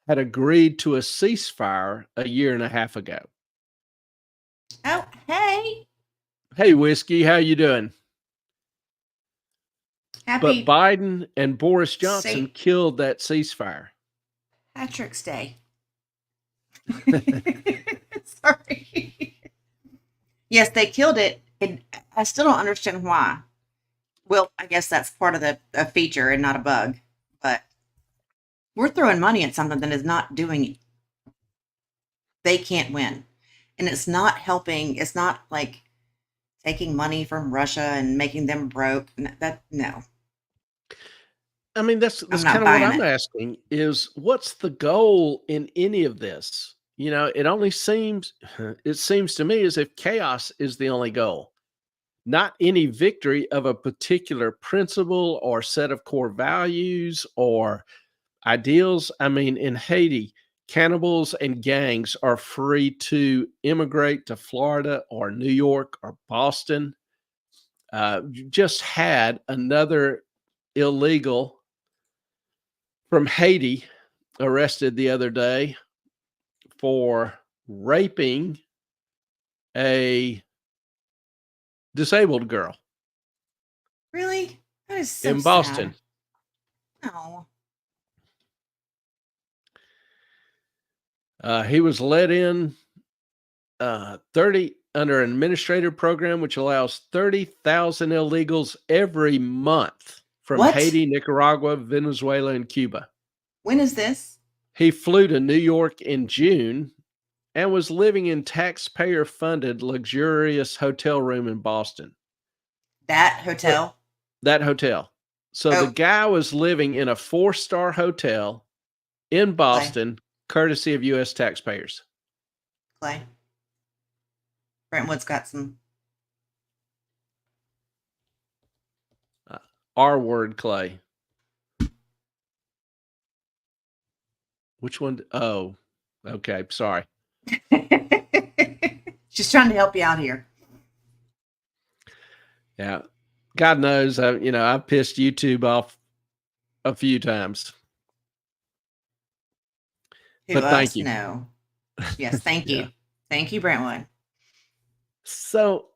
had agreed to a ceasefire a year and a half ago. Oh, hey. Hey, Whiskey, how you doing? But Happy Biden and Boris Johnson St. killed that ceasefire. Patrick's Day. Sorry. Yes, they killed it. And I still don't understand why. Well, I guess that's part of the a feature and not a bug. But we're throwing money at something that is not doing. They can't win, and it's not helping. It's not like taking money from Russia and making them broke. That no, I mean, that's I'm not kind of what buying I'm it. asking is what's the goal in any of this? It only seems it seems to me as if chaos is the only goal, not any victory of a particular principle or set of core values or ideals. I mean, in Haiti, cannibals and gangs are free to immigrate to Florida or New York or Boston. Just had another illegal from Haiti arrested the other day for raping a disabled girl Really, that is so in sad. Boston. Oh, He was let in 30 under an administrative program which allows 30,000 illegals every month from what? Haiti, Nicaragua, Venezuela, and Cuba. When is this? He flew to New York in June and was living in taxpayer funded luxurious hotel room in Boston. That But hotel? that hotel. So the Oh, guy was living in a four-star hotel in Clay, Boston, courtesy of US taxpayers. Clay. Brentwood's got some. R word Clay. Which one? Oh, okay. Sorry. She's trying to help you out here. Yeah. God knows, I've pissed YouTube off a few times, Who but thank us? you. No. Yes, thank Yeah. you. Thank you, Brentwood. So,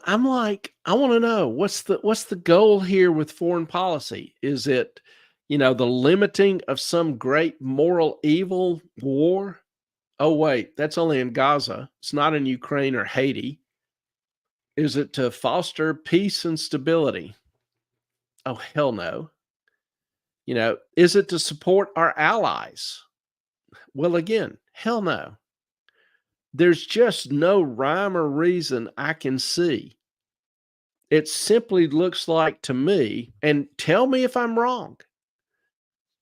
I'm like, I want to know what's the goal here with foreign policy? Is it, the limiting of some great moral evil war? Oh, wait, that's only in Gaza. It's not in Ukraine or Haiti. Is it to foster peace and stability? Oh, hell no. Is it to support our allies? Well, again, hell no. There's just no rhyme or reason I can see. It simply looks like to me, and tell me if I'm wrong,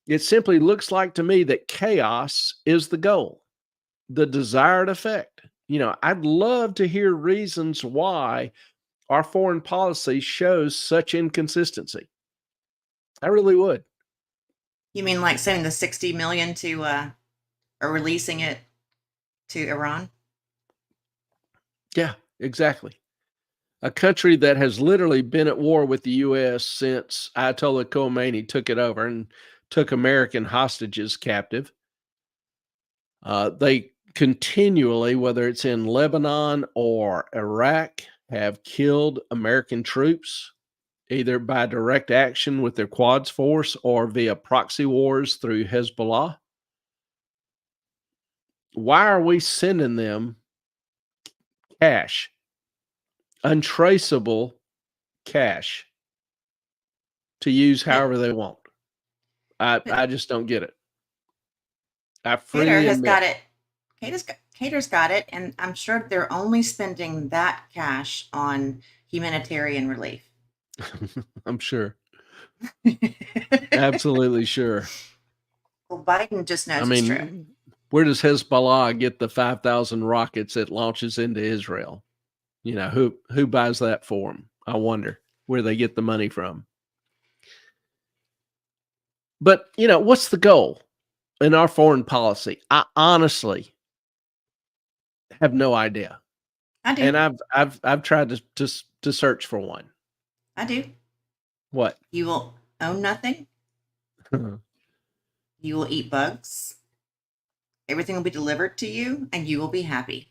it simply looks like to me that chaos is the goal, the desired effect. I'd love to hear reasons why our foreign policy shows such inconsistency. I really would. You mean like sending the 60 million to or releasing it to Iran? Yeah, exactly. A country that has literally been at war with the US since Ayatollah Khomeini took it over and took American hostages captive. They continually, whether it's in Lebanon or Iraq, have killed American troops, either by direct action with their Quads force or via proxy wars through Hezbollah. Why are we sending them cash, untraceable cash, to use It, however they want? I just don't get it. I Cater freely has got admit. it. Cater's got it, and I'm sure they're only spending that cash on humanitarian relief. I'm sure. Well, Absolutely sure. Biden just I knows it's true. mean, where does Hezbollah get the 5,000 rockets it launches into Israel? Who buys that for them? I wonder where they get the money from. But, what's the goal in our foreign policy? I honestly have no idea. I And do. I've tried to search for one. I do. What? You will own nothing. You will eat bugs. Everything will be delivered to you, and you will be happy.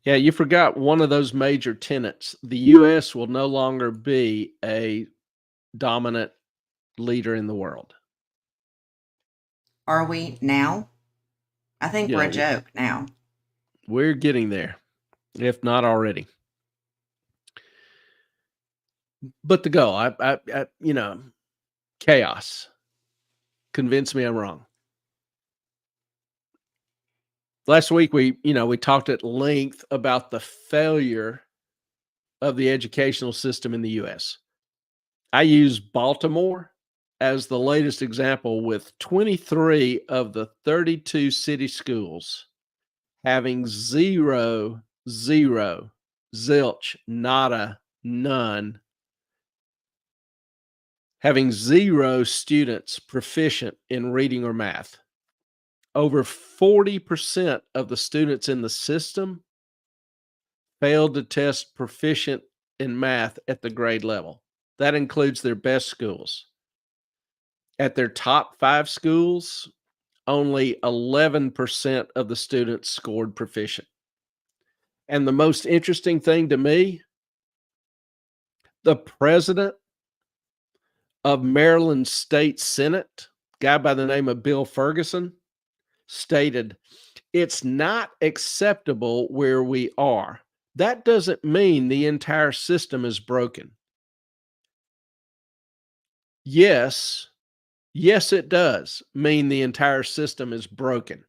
Yeah, you forgot one of those major tenets. The US will no longer be a dominant leader in the world. Are we now? I think You we're a know, joke now. we're getting there, if not already. But the goal, chaos. Convince me I'm wrong. Last week we talked at length about the failure of the educational system in the US. I use Baltimore as the latest example, with 23 of the 32 city schools having zero, zilch, nada, none, having zero students proficient in reading or math. Over 40% of the students in the system failed to test proficient in math at the grade level. That includes their best schools. At their top 5 schools, only 11% of the students scored proficient. And the most interesting thing to me, the president of Maryland State Senate, guy by the name of Bill Ferguson, stated, "It's not acceptable where we are. That doesn't mean the entire system is broken." Yes, yes, it does mean the entire system is broken.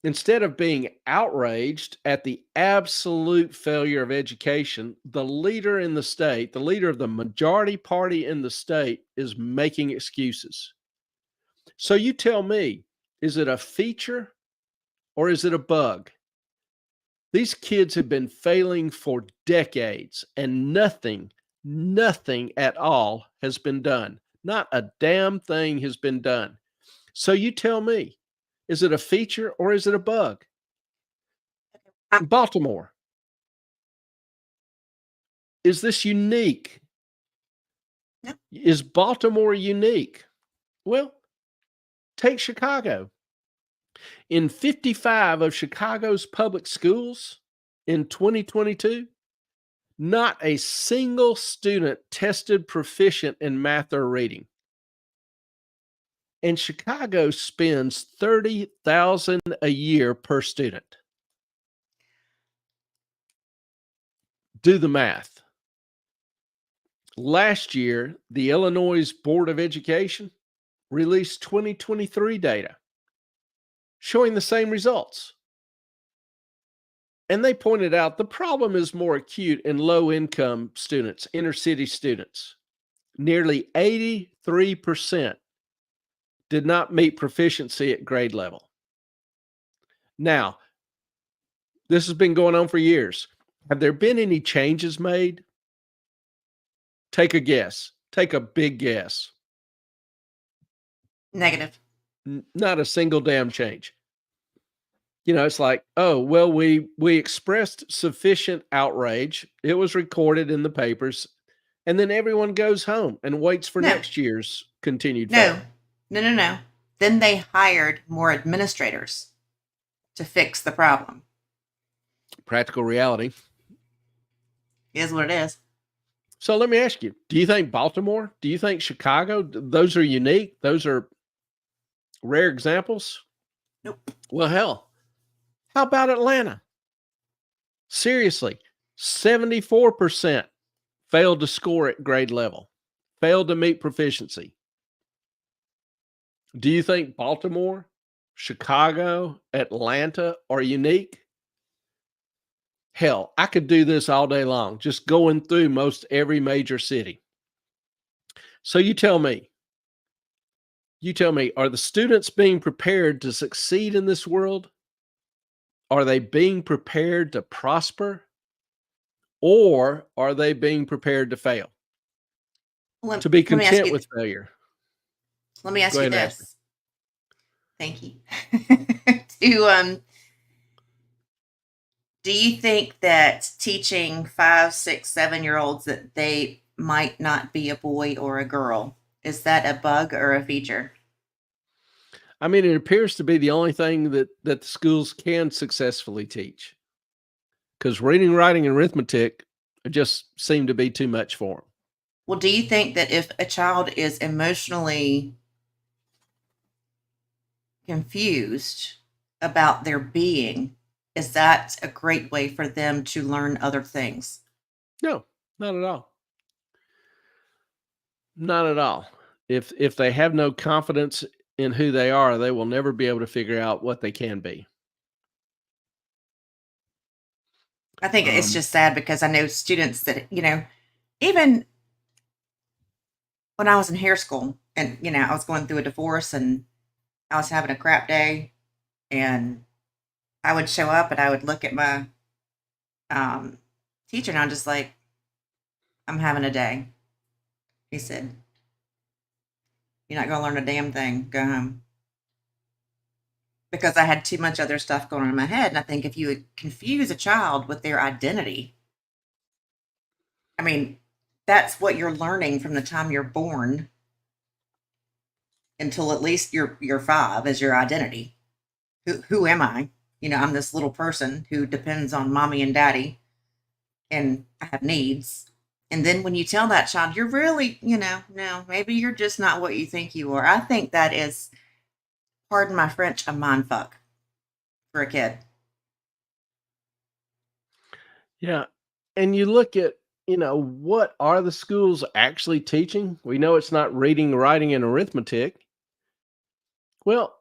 Instead of being outraged at the absolute failure of education, the leader in the state, the leader of the majority party in the state, is making excuses. So you tell me, is it a feature or is it a bug? These kids have been failing for decades and nothing at all has been done. Not a damn thing has been done. So you tell me, is it a feature or is it a bug? I, Baltimore, is this unique? no, Is Baltimore unique? Well, take Chicago. In 55 of Chicago's public schools in 2022, not a single student tested proficient in math or reading. And Chicago spends $30,000 a year per student. Do the math. Last year, the Illinois Board of Education released 2023 data showing the same results. And they pointed out the problem is more acute in low income students, inner city students. Nearly 83% did not meet proficiency at grade level. Now, this has been going on for years. Have there been any changes made? Take a guess. Take a big guess. Negative. Not a single damn change. It's like, oh, well, we expressed sufficient outrage. It was recorded in the papers, and then everyone goes home and waits for No, next year's continued no, fail. no. Then they hired more administrators to fix the problem. Practical reality. Is what it is. So let me ask you, do you think Baltimore, do you think Chicago, those are unique? Those are rare examples? Nope. Well, hell, how about Atlanta? Seriously, 74% failed to score at grade level, failed to meet proficiency. Do you think Baltimore, Chicago, Atlanta are unique? Hell, I could do this all day long, just going through most every major city. So you tell me, are the students being prepared to succeed in this world? Are they being prepared to prosper? Or are they being prepared to fail? To be Let me ask content you. with failure. Let me ask Go you ahead and ask me. this. Thank you. Do you think that teaching 5, 6, 7 year olds that they might not be a boy or a girl, is that a bug or a feature? I mean, it appears to be the only thing that the schools can successfully teach, because reading, writing, and arithmetic just seem to be too much for them. Well, do you think that if a child is emotionally confused about their being, is that a great way for them to learn other things? No, not at all. Not at all. If they have no confidence in who they are, they will never be able to figure out what they can be. I think it's Um, just sad because I know students that, even when I was in hair school and, I was going through a divorce and I was having a crap day and I would show up and I would look at my um, teacher and I'm just like, I'm having a day. He said, you're not going to learn a damn thing. Go home. Because I had too much other stuff going on in my head. And I think if you would confuse a child with their identity, I mean, that's what you're learning from the time you're born until at least you're 5 is your identity. Who am I? I'm this little person who depends on mommy and daddy and I have needs. And then when you tell that child, you're really, no, maybe you're just not what you think you are. I think that is, pardon my French, a mind fuck for a kid. yeah. And you look at, what are the schools actually teaching? We know it's not reading, writing, and arithmetic. Well,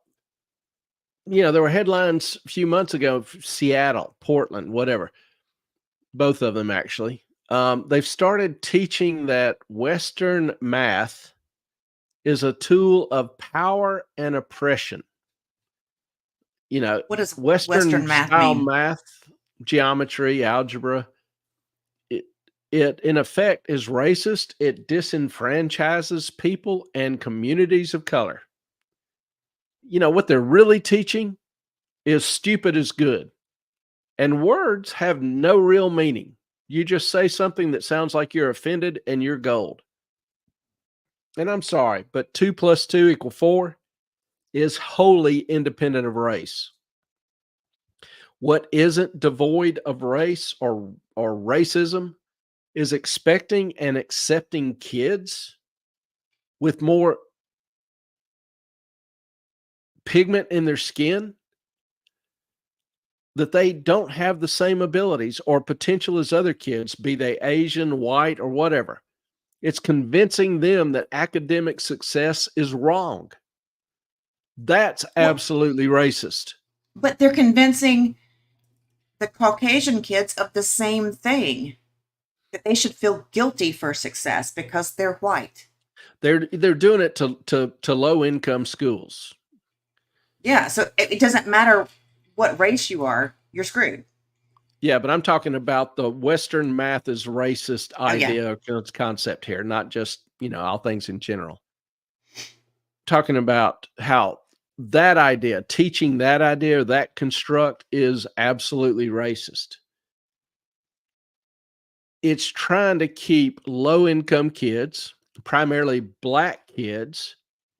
there were headlines a few months ago, Seattle, Portland, whatever, both of them actually. They've started teaching that Western math is a tool of power and oppression. What does Western Western math style mean? math, geometry, algebra, it it in effect is racist. It disenfranchises people and communities of color. What they're really teaching is stupid is good. And words have no real meaning. You just say something that sounds like you're offended and you're gold. And I'm sorry, but 2 plus 2 equal 4 is wholly independent of race. What isn't devoid of race or racism is expecting and accepting kids with more pigment in their skin that they don't have the same abilities or potential as other kids, be they Asian, white, or whatever. It's convincing them that academic success is wrong. That's Well, absolutely racist. but they're convincing the Caucasian kids of the same thing, that they should feel guilty for success because they're white. They're doing it to low income schools. Yeah, so it doesn't matter what race you are, you're screwed. Yeah, but I'm talking about the Western math is racist Oh yeah, idea concept here, not just, all things in general. Talking about how that idea, teaching that idea, that construct is absolutely racist. It's trying to keep low income kids, primarily black kids,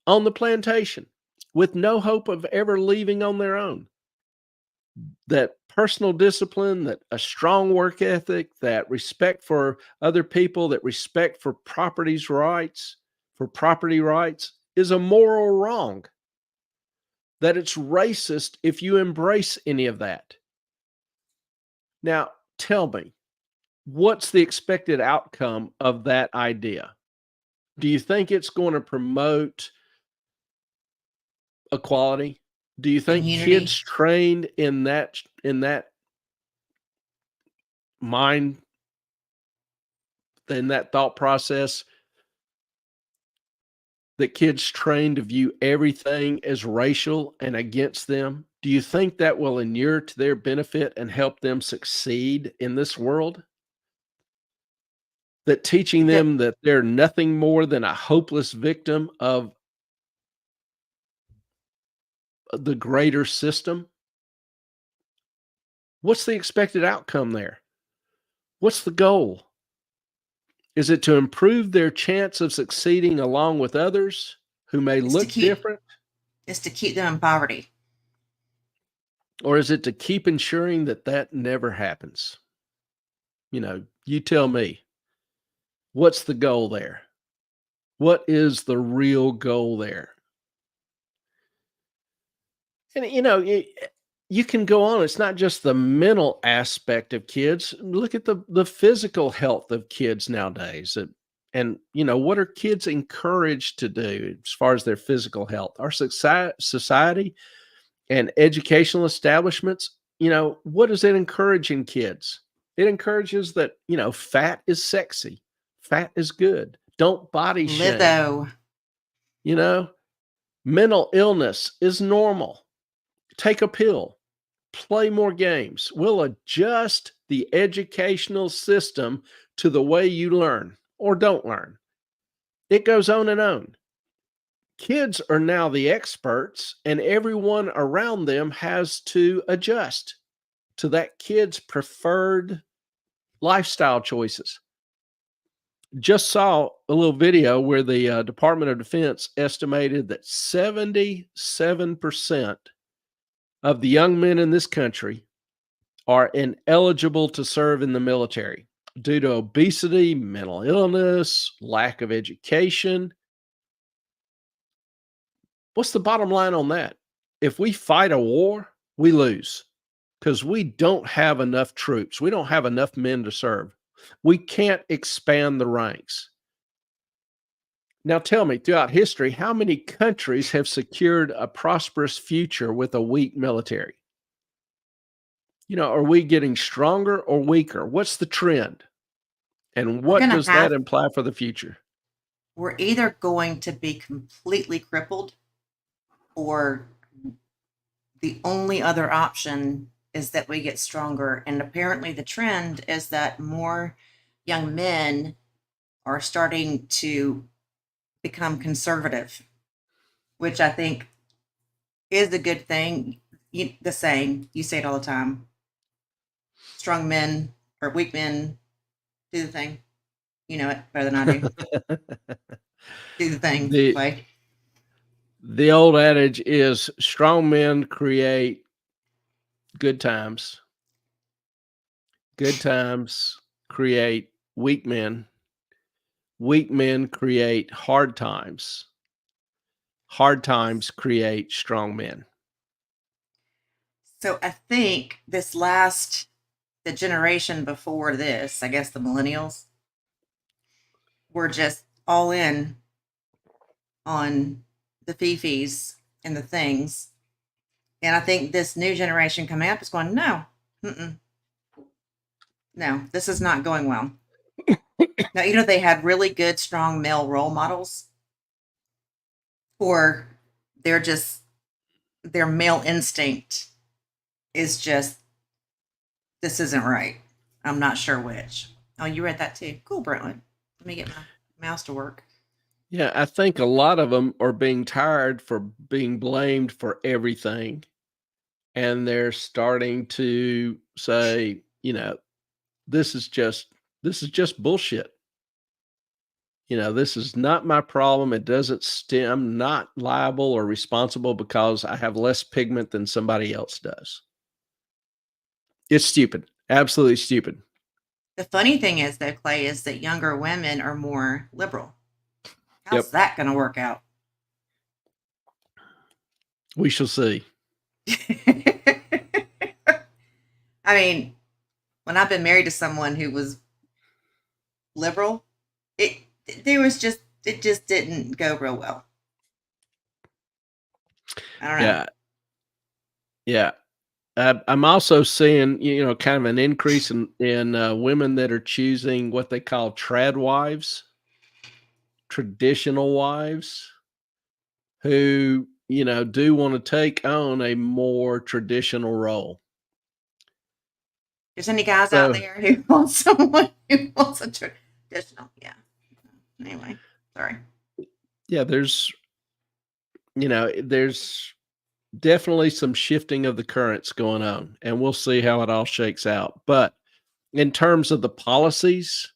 on the plantation with no hope of ever leaving on their own. That personal discipline, that a strong work ethic, that respect for other people, that respect for property rights is a moral wrong. That it's racist if you embrace any of that. Now, tell me, what's the expected outcome of that idea? Do you think it's going to promote equality? Do you and think kids unity. trained in that mind, in that thought process, that kids trained to view everything as racial and against them, do you think that will inure to their benefit and help them succeed in this world? That teaching That them that they're nothing more than a hopeless victim of the greater system? What's the expected outcome there? What's the goal? Is it to improve their chance of succeeding along with others who may is to look keep different? is to keep them in poverty. Or is it to keep ensuring that that never happens? You tell me. What's the goal there? What is the real goal there? And you can go on. It's not just the mental aspect of kids. Look at the physical health of kids nowadays. And what are kids encouraged to do as far as their physical health? Our society and educational establishments, what does it encourage in kids? It encourages that, fat is sexy, fat is good. Don't body shame. Litho. You know, mental illness is normal. Take a pill, play more games. We'll adjust the educational system to the way you learn or don't learn. It goes on and on. Kids are now the experts, and everyone around them has to adjust to that kid's preferred lifestyle choices. Just saw a little video where the Department of Defense estimated that 77% of the young men in this country are ineligible to serve in the military due to obesity, mental illness, lack of education. What's the bottom line on that? If we fight a war, we lose because we don't have enough troops. We don't have enough men to serve. We can't expand the ranks. Now, tell me, throughout history, how many countries have secured a prosperous future with a weak military? Are we getting stronger or weaker? What's the trend? And We're what gonna does that have imply for the future? we're either going to be completely crippled, or the only other option is that we get stronger. And apparently the trend is that more young men are starting to become conservative, which I think is a good thing. The saying, you say it all the time, strong men or weak men do the thing. You know it better than I do. Do the thing, the Clay. the old adage is strong men create good times. Good times create weak men. Weak men create hard times. Hard times create strong men. So I think the generation before this, I guess the millennials, were just all in on the fifis and the things. And I think this new generation coming up is going, no, mm-mm, no, this is not going well. Now, they had really good, strong male role models, or they're just, their male instinct is just, this isn't right. I'm not sure which. Oh, you read that too. Cool, Brentwood. Let me get my mouse to work. Yeah, I think a lot of them are being tired for being blamed for everything, and they're starting to say, this is just this is just bullshit. This is not my problem. It doesn't stem. I'm not liable or responsible because I have less pigment than somebody else does. It's stupid. Absolutely stupid. The funny thing is, though, Clay, is that younger women are more liberal. How's Yep. that going to work out? We shall see. I mean, when I've been married to someone who was liberal, it there was just it just didn't go real well. I don't know. Yeah. Yeah. I'm also seeing, kind of an increase in women that are choosing what they call trad wives, traditional wives, who do want to take on a more traditional role. There's any guys out So there who want someone who wants a traditional? Yeah. Anyway, sorry. yeah, there's definitely some shifting of the currents going on, and we'll see how it all shakes out. But in terms of the policies,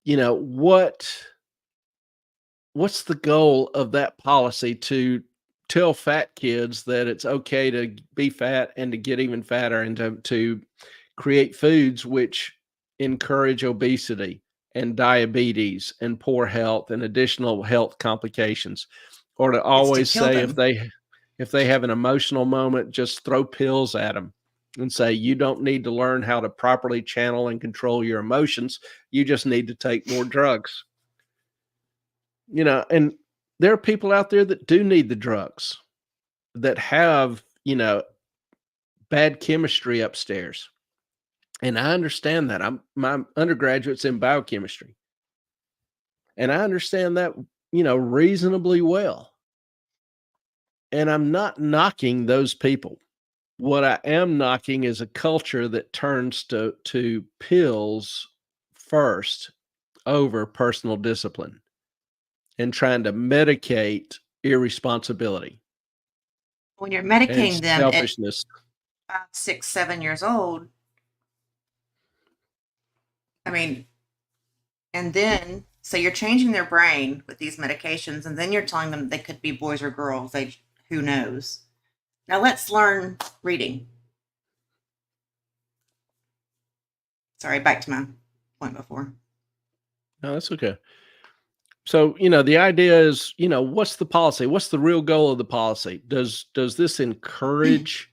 you know what what's the goal of that policy to tell fat kids that it's okay to be fat and to get even fatter, and to create foods which encourage obesity and diabetes and poor health and additional health complications, or to It's to always kill say them. if they have an emotional moment, just throw pills at them and say you don't need to learn how to properly channel and control your emotions, you just need to take more drugs. And there are people out there that do need the drugs, that have, bad chemistry upstairs. And I understand that. My undergraduate's in biochemistry. And I understand that, reasonably well. And I'm not knocking those people. What I am knocking is a culture that turns to pills first over personal discipline, and trying to medicate irresponsibility When you're and medicating them at selfishness. 5, 6, 7 years old, I mean, and then so you're changing their brain with these medications, and then you're telling them they could be boys or girls. Who knows? Now let's learn reading. Sorry, back to my point before. No, that's okay. So, the idea is, what's the policy? What's the real goal of the policy? Does this encourage,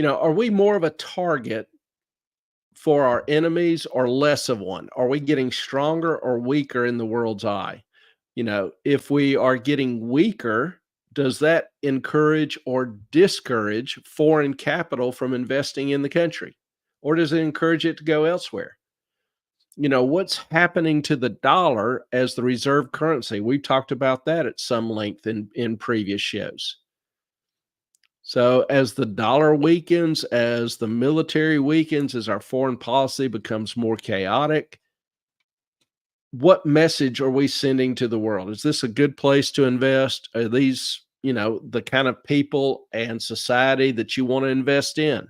are we more of a target for our enemies or less of one? Are we getting stronger or weaker in the world's eye? If we are getting weaker, does that encourage or discourage foreign capital from investing in the country? Or does it encourage it to go elsewhere? What's happening to the dollar as the reserve currency? We talked about that at some length in previous shows. So as the dollar weakens, as the military weakens, as our foreign policy becomes more chaotic, what message are we sending to the world? Is this a good place to invest? Are these, the kind of people and society that you want to invest in?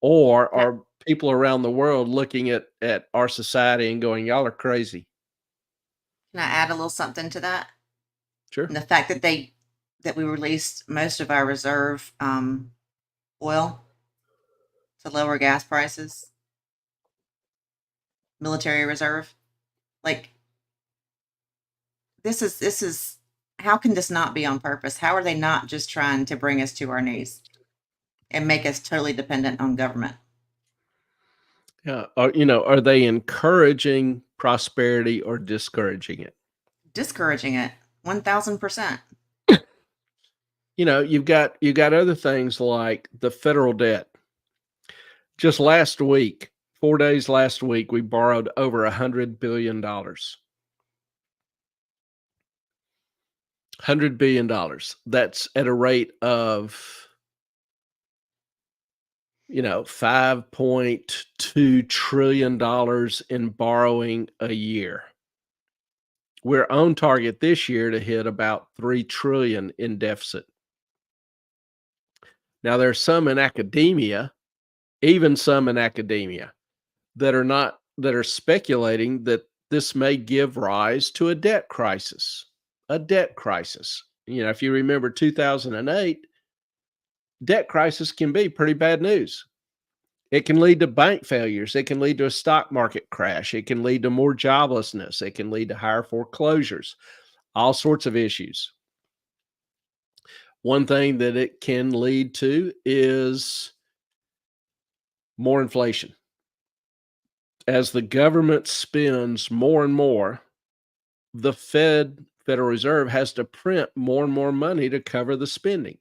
Or Can I, are people around the world looking at our society and going, y'all are crazy? can I add a little something to that? Sure. And the fact that we released most of our reserve oil to lower gas prices, military reserve. Like this is how can this not be on purpose? How are they not just trying to bring us to our knees and make us totally dependent on government? Yeah. Are they encouraging prosperity or discouraging it? Discouraging it 1000%. You've got other things like the federal debt. Just last week, 4 days last week, we borrowed over $100 billion. $100 billion. That's at a rate of $5.2 trillion in borrowing a year. We're on target this year to hit about 3 trillion in deficit. Now there's some in academia, even some in academia that are speculating that this may give rise to a debt crisis. A debt crisis. If you remember 2008, debt crisis can be pretty bad news. It can lead to bank failures. It can lead to a stock market crash. It can lead to more joblessness. It can lead to higher foreclosures, all sorts of issues. One thing that it can lead to is more inflation. As the government spends more and more, the Federal Reserve, has to print more and more money to cover the spending.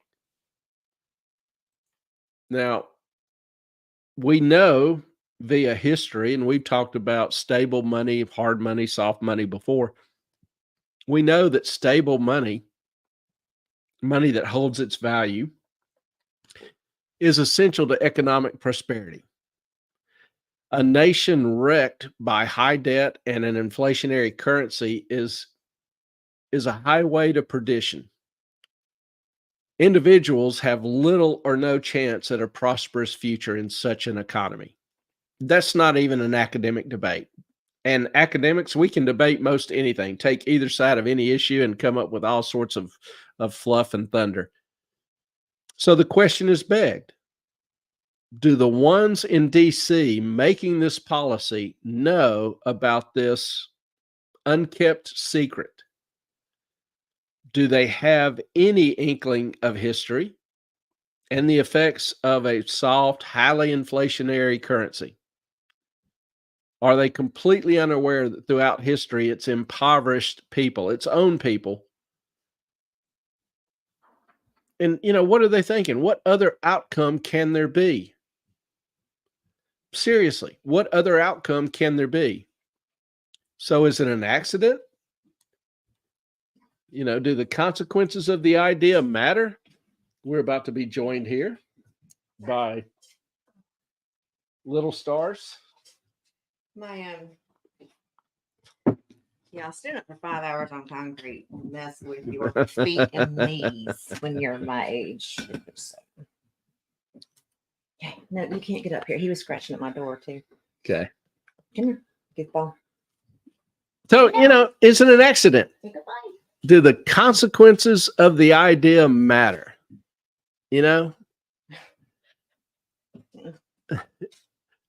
Now, we know via history, and we've talked about stable money, hard money, soft money before. We know that stable money that holds its value, is essential to economic prosperity. A nation wrecked by high debt and an inflationary currency is a highway to perdition. Individuals have little or no chance at a prosperous future in such an economy. That's not even an academic debate. And academics, we can debate most anything, take either side of any issue and come up with all sorts of fluff and thunder. So the question is begged, do the ones in DC making this policy know about this unkept secret? Do they have any inkling of history and the effects of a soft, highly inflationary currency? Are they completely unaware that throughout history it's impoverished people, its own people? And, what are they thinking? What other outcome can there be? Seriously, what other outcome can there be? So is it an accident? Do the consequences of the idea matter? We're about to be joined here by little stars. My yeah, standing up for 5 hours on concrete will mess with your feet and knees when you're my age. Okay, no, you can't get up here. He was scratching at my door too. Okay. Come here, goofball. So, is it an accident? Say goodbye. Do the consequences of the idea matter?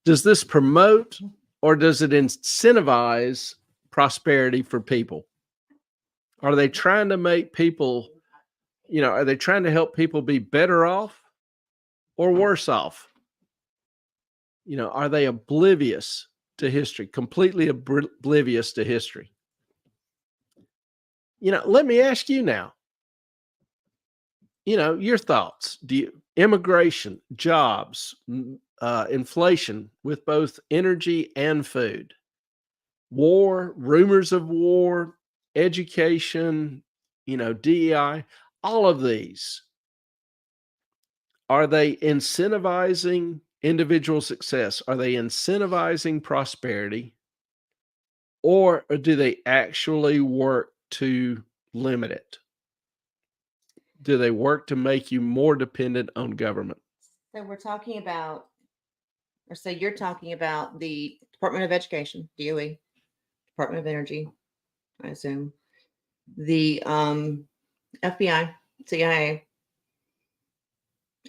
Does this promote or does it incentivize prosperity for people? Are they trying to make people, are they trying to help people be better off or worse off? Are they oblivious to history, completely oblivious to history? Let me ask you now, your thoughts. Immigration, jobs, inflation with both energy and food, war, rumors of war, education, DEI, all of these, are they incentivizing individual success? Are they incentivizing prosperity? Or do they actually work to limit it? Do they work to make you more dependent on government? So we're talking about, or so you're talking about the Department of Education, DOE, Department of Energy, I assume, the FBI, CIA,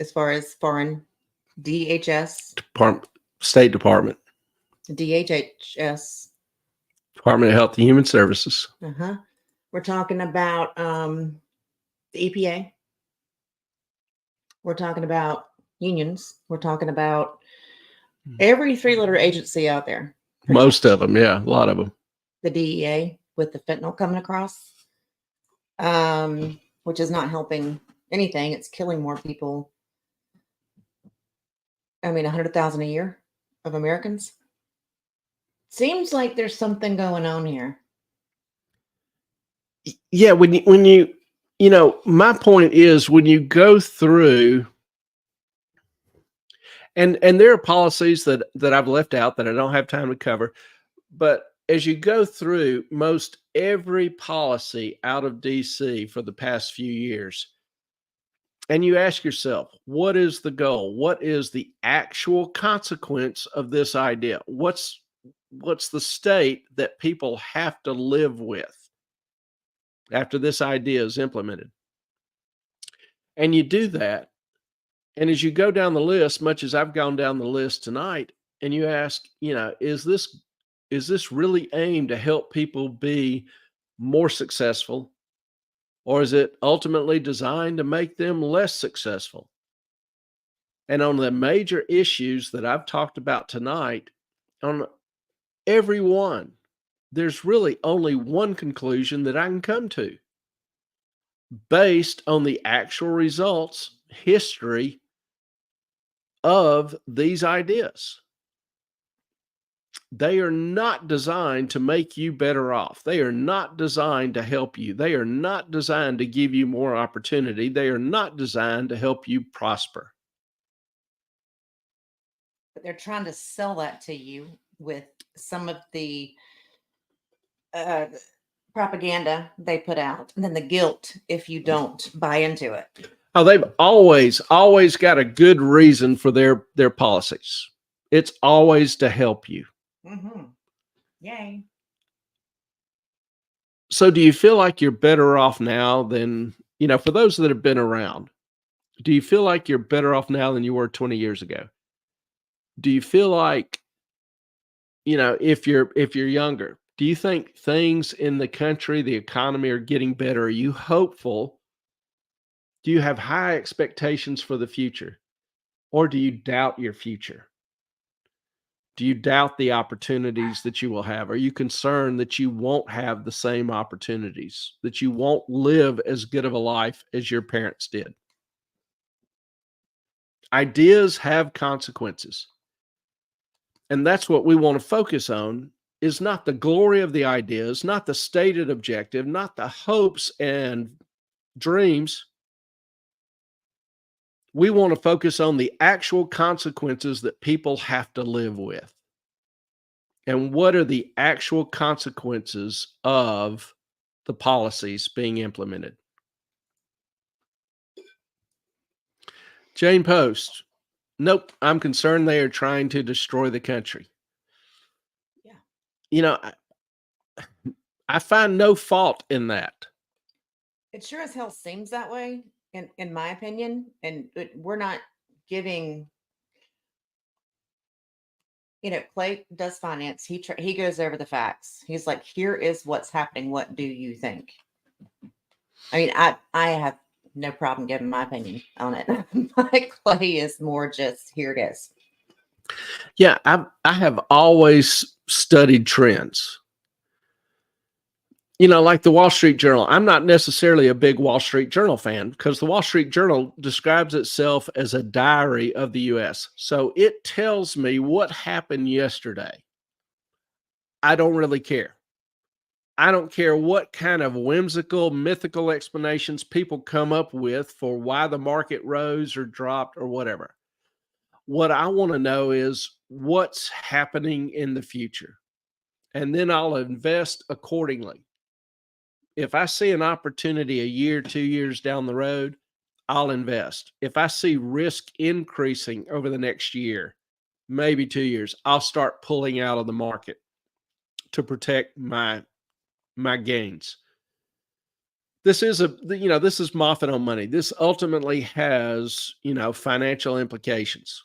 as far as foreign, DHS, State Department, DHHS, Department of Health and Human Services. uh-huh. We're talking about the EPA. We're talking about unions. We're talking about every three-letter agency out there. Most of them, yeah, a lot of them. The DEA with the fentanyl coming across, which is not helping anything. It's killing more people. I mean, 100,000 a year of Americans. Seems like there's something going on here. Yeah, my point is when you go through, and there are policies that I've left out that I don't have time to cover, but as you go through most every policy out of DC for the past few years, and you ask yourself, what is the goal? What is the actual consequence of this idea? What's the state that people have to live with after this idea is implemented? And you do that. And as you go down the list, much as I've gone down the list tonight, and you ask, is this really aimed to help people be more successful, or is it ultimately designed to make them less successful? And on the major issues that I've talked about tonight, on every one, there's really only one conclusion that I can come to based on the actual results, history of these ideas. They are not designed to make you better off. They are not designed to help you. They are not designed to give you more opportunity. They are not designed to help you prosper. But they're trying to sell that to you with some of the propaganda they put out, and then the guilt if you don't buy into it. Oh, they've always got a good reason for their policies. It's always to help you. Mm-hmm. Yay. So do you feel like you're better off now than, for those that have been around, do you feel like you're better off now than you were 20 years ago? Do you feel like, if you're younger, do you think things in the country, the economy are getting better? Are you hopeful? Do you have high expectations for the future? Or do you doubt your future? Do you doubt the opportunities that you will have? Are you concerned that you won't have the same opportunities, that you won't live as good of a life as your parents did? Ideas have consequences. And that's what we want to focus on, is not the glory of the ideas, not the stated objective, not the hopes and dreams. We want to focus on the actual consequences that people have to live with. And what are the actual consequences of the policies being implemented? Jane Post, nope, I'm concerned they are trying to destroy the country. Yeah. I find no fault in that. It sure as hell seems that way, in my opinion. And we're not giving. Clay does finance. He goes over the facts. He's like, here is what's happening. What do you think? I mean, I have no problem giving my opinion on it. My Clay is more just here it is. Yeah, I have always studied trends. Like the Wall Street Journal. I'm not necessarily a big Wall Street Journal fan because the Wall Street Journal describes itself as a diary of the US. So it tells me what happened yesterday. I don't really care. I don't care what kind of whimsical, mythical explanations people come up with for why the market rose or dropped or whatever. What I want to know is what's happening in the future. And then I'll invest accordingly. If I see an opportunity a year, 2 years down the road, I'll invest. If I see risk increasing over the next year, maybe 2 years, I'll start pulling out of the market to protect my gains. This is this is Moffat on money. This ultimately has, financial implications.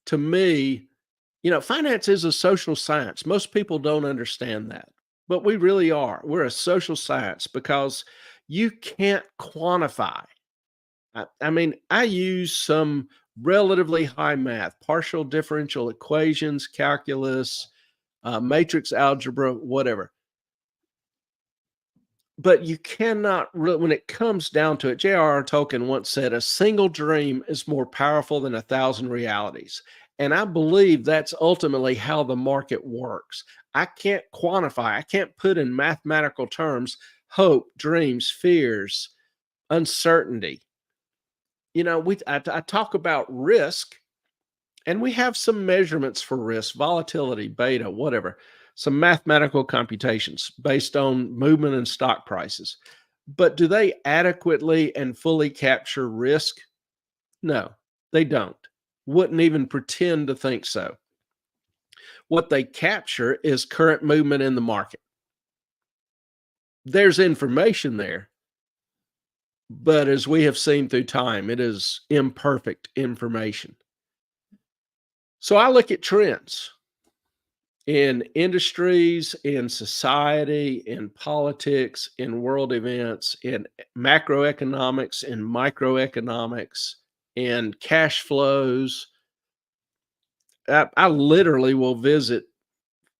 To me, finance is a social science. Most people don't understand that. but we really are. We're a social science because you can't quantify. I mean, I use some relatively high math, partial differential equations, calculus, matrix algebra, whatever. But you cannot really, when it comes down to it, J.R.R. Tolkien once said, a single dream is more powerful than 1,000 realities. And I believe that's ultimately how the market works. I can't quantify, I can't put in mathematical terms hope, dreams, fears, uncertainty. I talk about risk, and we have some measurements for risk, volatility, beta, whatever, some mathematical computations based on movement in stock prices. But do they adequately and fully capture risk? No, they don't. Wouldn't even pretend to think so. What they capture is current movement in the market. There's information there, but as we have seen through time, it is imperfect information. So I look at trends in industries, in society, in politics, in world events, in macroeconomics, in microeconomics, in cash flows. I literally will visit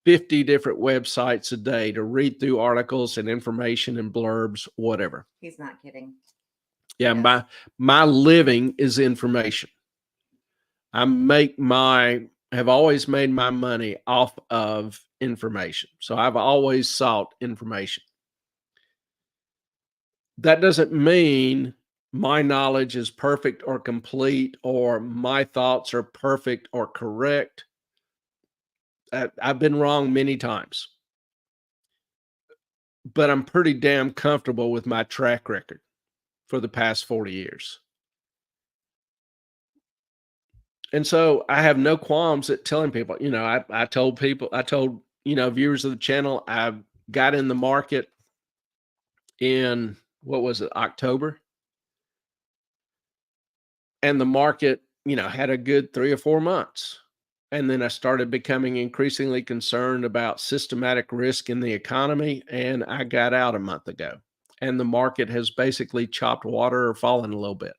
50 different websites a day to read through articles and information and blurbs, whatever. He's not kidding. Yeah, Yes. my living is information. Have always made my money off of information. So I've always sought information. That doesn't mean my knowledge is perfect or complete or my thoughts are perfect or correct. I've been wrong many times, but I'm pretty damn comfortable with my track record for the past 40 years. And so I have no qualms at telling people, I told viewers of the channel, I got in the market in, what was it, October? And the market, had a good 3 or 4 months. And then I started becoming increasingly concerned about systematic risk in the economy, and I got out a month ago. And the market has basically chopped water or fallen a little bit.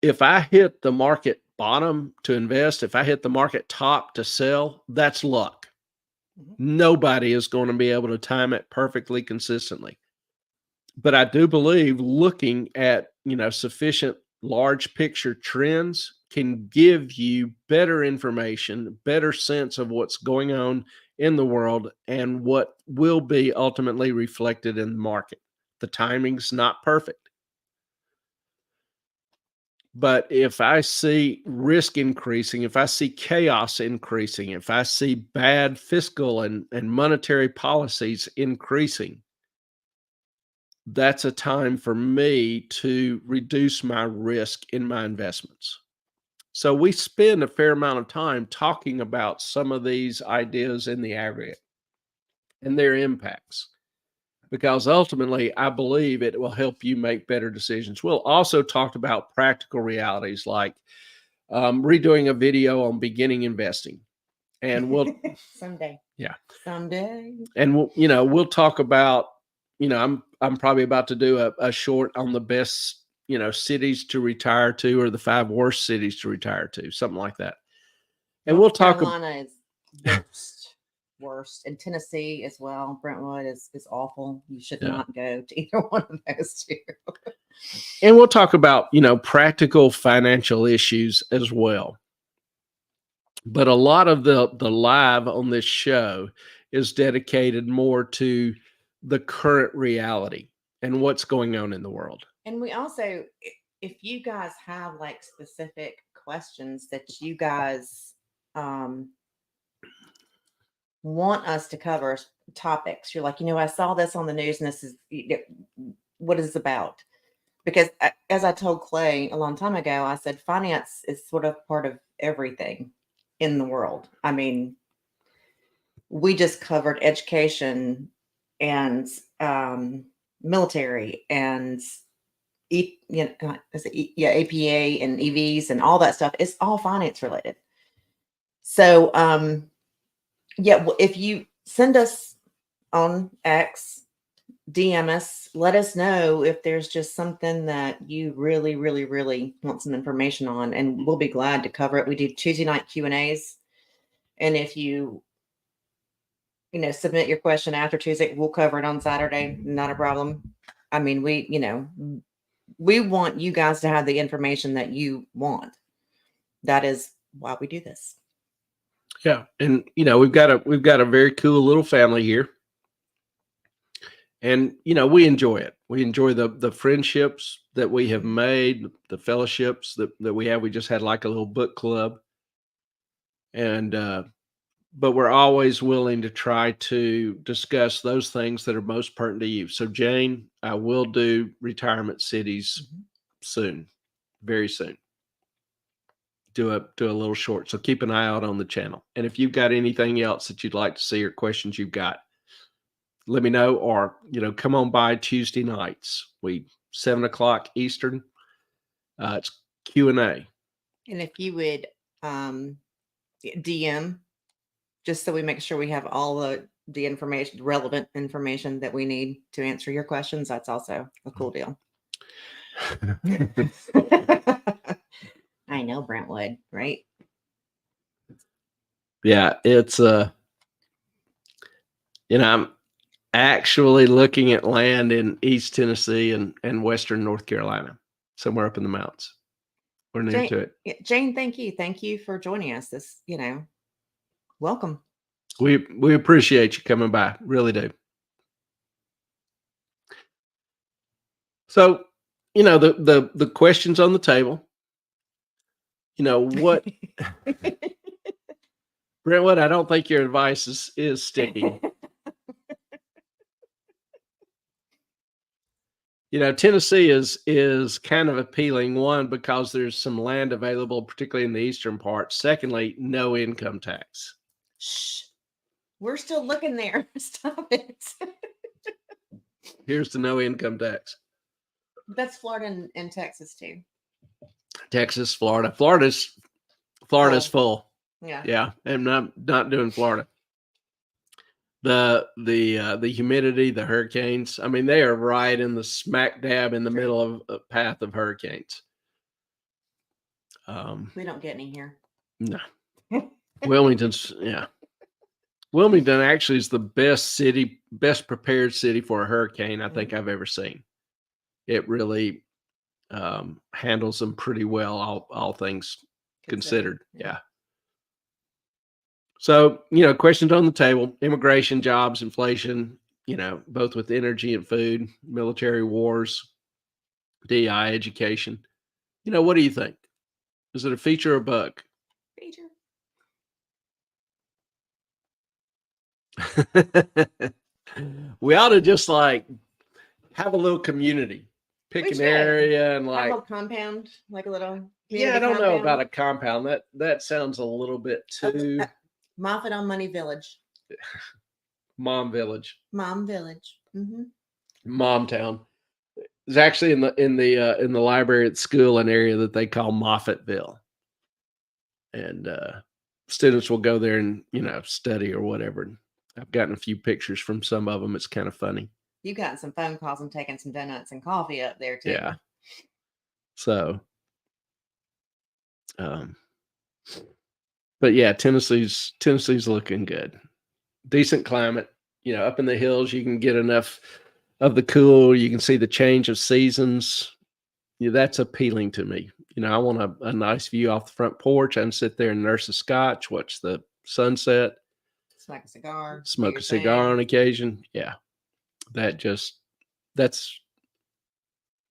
If I hit the market bottom to invest, if I hit the market top to sell, that's luck. Nobody is going to be able to time it perfectly consistently. But I do believe looking at, sufficient large picture trends can give you better information, better sense of what's going on in the world and what will be ultimately reflected in the market. The timing's not perfect. But if I see risk increasing, if I see chaos increasing, if I see bad fiscal and monetary policies increasing, that's a time for me to reduce my risk in my investments. So we spend a fair amount of time talking about some of these ideas in the aggregate and their impacts, because ultimately I believe it will help you make better decisions. We'll also talk about practical realities like redoing a video on beginning investing. And we'll someday. Yeah. Someday. And we'll talk about, I'm probably about to do a short on the best, cities to retire to, or the 5 worst cities to retire to, something like that. And we'll talk. Carolina is worst, and Tennessee as well. Brentwood is awful. You should not go to either one of those two. And we'll talk about, practical financial issues as well. But a lot of the live on this show is dedicated more to the current reality and what's going on in the world. And we also, if you guys have like specific questions that you guys want us to cover, topics, you're like, I saw this on the news and this is what is this about? Because as I told Clay a long time ago, I said finance is sort of part of everything in the world. I mean, we just covered education and military and APA and EVs and all that stuff. It's all finance related. So Yeah, well, if you send us on X, DM us, let us know if there's just something that you really, really, really want some information on, and we'll be glad to cover it. We do Tuesday night Q&As, and if submit your question after Tuesday, we'll cover it on Saturday. Not a problem. I mean, we want you guys to have the information that you want. That is why we do this. Yeah, and we've got a very cool little family here, and we enjoy it. We enjoy the friendships that we have made, the fellowships that we have. We just had like a little book club, and but we're always willing to try to discuss those things that are most pertinent to you. So, Jane, I will do retirement cities soon, very soon. Do a little short. So keep an eye out on the channel. And if you've got anything else that you'd like to see or questions you've got, let me know, or come on by Tuesday nights. 7 o'clock Eastern. It's Q&A. And if you would DM, just so we make sure we have all the information, relevant information that we need to answer your questions, that's also a cool deal. I know, Brentwood, right? Yeah, it's I'm actually looking at land in East Tennessee and Western North Carolina, somewhere up in the mountains. We're near Jane, to it. Jane, thank you. Thank you for joining us. Welcome. We appreciate you coming by. Really do. So, the questions on the table. What Brentwood, I don't think your advice is sticking. Tennessee is kind of appealing. One, because there's some land available, particularly in the eastern part. Secondly, no income tax. Shh. We're still looking there. Stop it. Here's the no income tax. That's Florida and Texas too. Texas, Florida. Florida's full. Yeah. And I'm not doing Florida. The humidity, the hurricanes. I mean, they are right in the smack dab in the middle of a path of hurricanes. We don't get any here. No. Wilmington actually is the best prepared city for a hurricane I think I've ever seen. It really handles them pretty well, all things considered. Yeah. So, questions on the table: immigration, jobs, inflation, both with energy and food, military wars, DI, education. What do you think? Is it a feature or a bug? Feature. We ought to just have a little community, pick an area and have a compound, like a little. Yeah, I don't know about a compound. That sounds a little bit too. Moffat on Money Village. Mom Village. Mom Village. Mm-hmm. Mom Town. There's actually in the library at school an area that they call Moffatville, and students will go there and study or whatever. I've gotten a few pictures from some of them. It's kind of funny. You've gotten some phone calls and taken some donuts and coffee up there too. Yeah. So, but yeah, Tennessee's looking good. Decent climate. Up in the hills, you can get enough of the cool. You can see the change of seasons. That's appealing to me. I want a nice view off the front porch and sit there and nurse a scotch, watch the sunset, smoke a cigar on occasion. Yeah, that's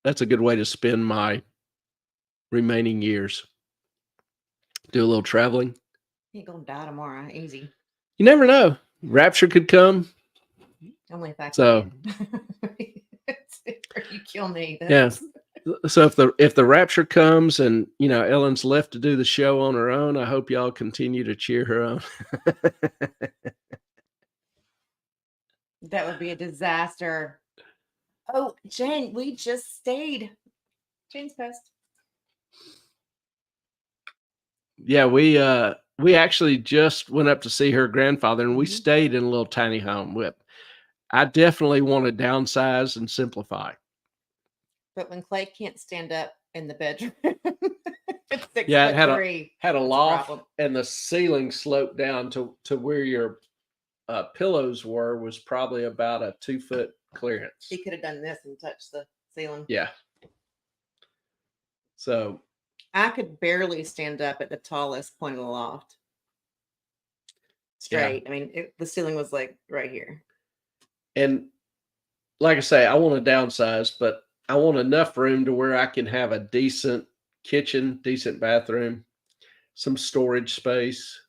a good way to spend my remaining years. Do a little traveling. You ain't gonna die tomorrow. Easy. You never know. Rapture could come. Only if I can. So, or you kill me. Yeah. So if the rapture comes and Ellen's left to do the show on her own, I hope y'all continue to cheer her on. That would be a disaster. Oh, Jane, we just stayed. Jane's post. Yeah, we we actually just went up to see her grandfather, and we Mhm. stayed in a little tiny home. I definitely want to downsize and simplify. But when Clay can't stand up in the bedroom, it's six Yeah, it foot three. had a That's a loft, problem. and the ceiling sloped down to where your pillows was probably about a 2 foot clearance. He could have done this and touched the ceiling. Yeah. So I could barely stand up at the tallest point of the loft yeah, straight. I mean, the ceiling was like right here. and like I say, I want to downsize, but I want enough room to where I can have a decent kitchen, decent bathroom, some storage space,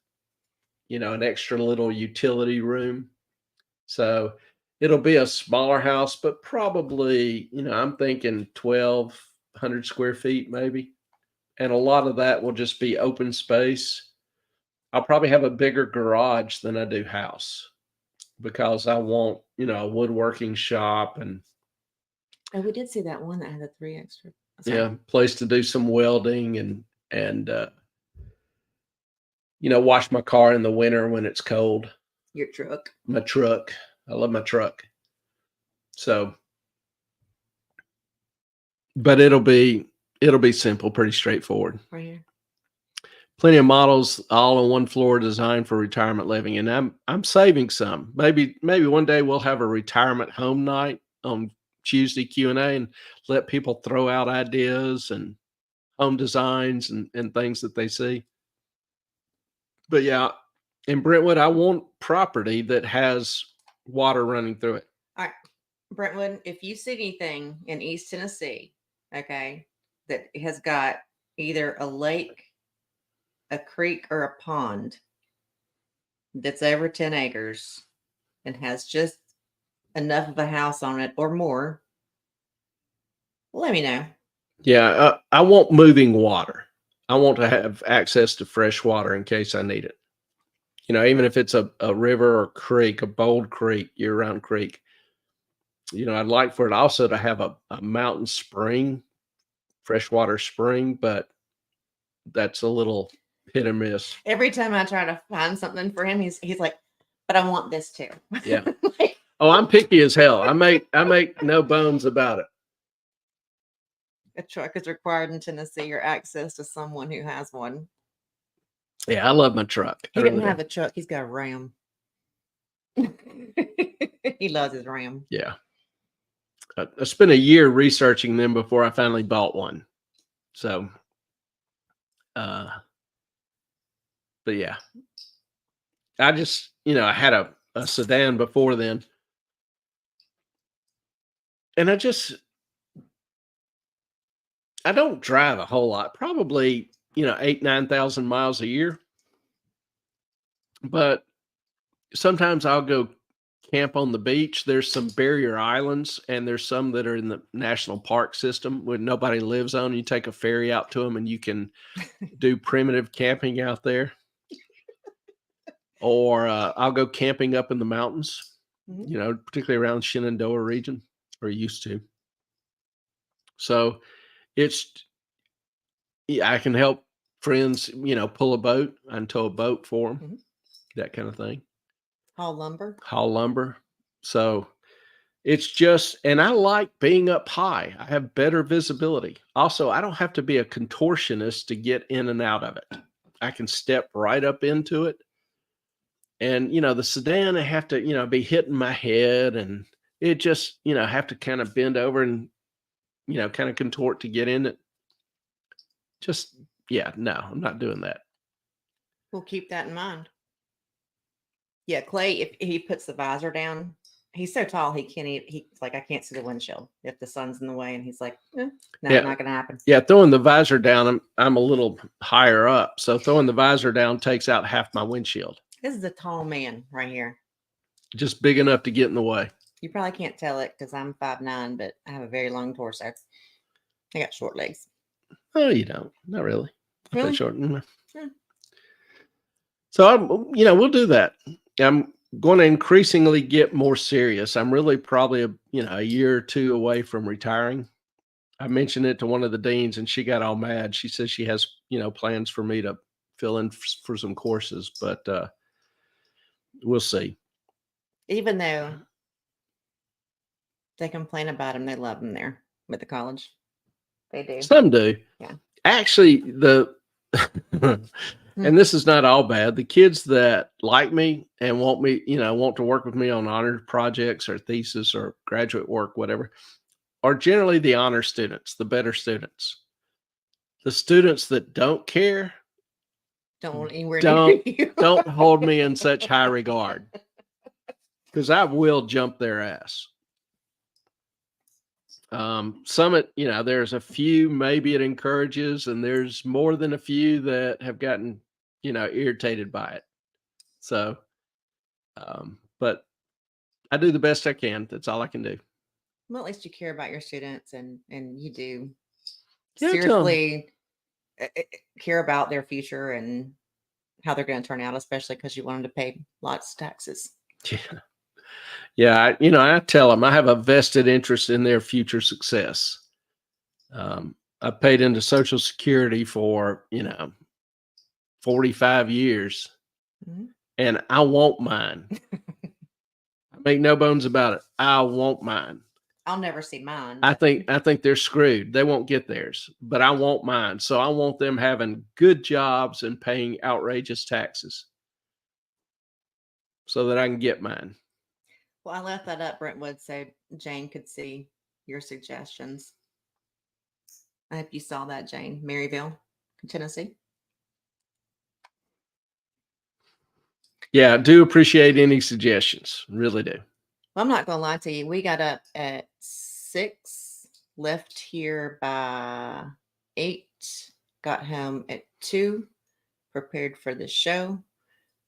an extra little utility room. So it'll be a smaller house, but probably, I'm thinking 1,200 square feet maybe. And a lot of that will just be open space. I'll probably have a bigger garage than I do house because I want, a woodworking shop and Oh, we did see that one that had the 3 extra. Sorry. yeah, place to do some welding and wash my car in the winter when it's cold. Your truck. My truck. I love my truck. So, but it'll be simple, pretty straightforward. Right here. Plenty of models all on one floor designed for retirement living, and I'm saving some. Maybe one day we'll have a retirement home night on Tuesday Q&A and let people throw out ideas and home designs and things that they see. But yeah, in Brentwood, I want property that has water running through it. All right, Brentwood, if you see anything in East Tennessee, okay, that has got either a lake, a creek, or a pond that's over 10 acres and has just enough of a house on it or more, let me know. Yeah, I want moving water. I want to have access to fresh water in case I need it. Even if it's a river or creek, a bold creek, year-round creek. I'd like for it also to have a mountain spring, freshwater spring, but that's a little hit or miss. Every time I try to find something for him, he's like, but I want this too. Yeah. Like, Oh, I'm picky as hell. I make no bones about it. a truck is required in Tennessee or access to someone who has one. Yeah, I love my truck. He didn't have a truck, he's got a Ram. He loves his Ram. Yeah. I spent a year researching them before I finally bought one. So, but yeah, I just, I had a sedan before then. And I don't drive a whole lot, probably, 8,000-9,000 miles a year. But sometimes I'll go camp on the beach. There's some barrier islands, and there's some that are in the national park system where nobody lives on. You take a ferry out to them and you can do primitive camping out there. Or I'll go camping up in the mountains, particularly around Shenandoah region, or used to. So I can help friends, pull a boat. I can tow a boat for them, that kind of thing. Haul lumber. Haul lumber. So it's just, and I like being up high. I have better visibility. Also, I don't have to be a contortionist to get in and out of it. I can step right up into it. And, the sedan, I have to, be hitting my head, and it just, have to kind of bend over and, kind of contort to get in it. Just, yeah, no, I'm not doing that. We'll keep that in mind. Yeah, Clay, if he puts the visor down, he's so tall he's like, I can't see the windshield if the sun's in the way, and he's like, no, Yeah. not gonna happen. Yeah, throwing the visor down, I'm a little higher up, so throwing the visor down takes out half my windshield. This is a tall man right here. Just big enough to get in the way. You probably can't tell it because I'm 5'9", but I have a very long torso. I got short legs. Oh, you don't? Not really. Really? Short. Yeah. So we'll do that. I'm going to increasingly get more serious. I'm really probably a year or two away from retiring. I mentioned it to one of the deans, and she got all mad. She says she has plans for me to fill in for some courses, but we'll see. Even though they complain about them, they love them there with the college. They do. Some do. Yeah. Actually, and this is not all bad. The kids that like me and want me, want to work with me on honor projects or thesis or graduate work, whatever, are generally the honor students, the better students. The students that don't care Don't want anywhere near don't you. don't hold me in such high regard, because I will jump their ass. There's a few maybe it encourages, and there's more than a few that have gotten, irritated by it. So, but I do the best I can. That's all I can do. Well, at least you care about your students, and you do Yeah, seriously care about their future and how they're going to turn out, especially because you want them to pay lots of taxes. Yeah. Yeah, I tell them I have a vested interest in their future success. I paid into Social Security for 45 years, and I want mine. I make no bones about it. I want mine. I'll never see mine. I think they're screwed. They won't get theirs, but I want mine. So I want them having good jobs and paying outrageous taxes so that I can get mine. Well, I left that up, Brentwood, so Jane could see your suggestions. I hope you saw that, Jane. Maryville, Tennessee. Yeah, I do appreciate any suggestions. Really do. Well, I'm not going to lie to you. We got up at 6, left here by 8, got home at 2, prepared for the show,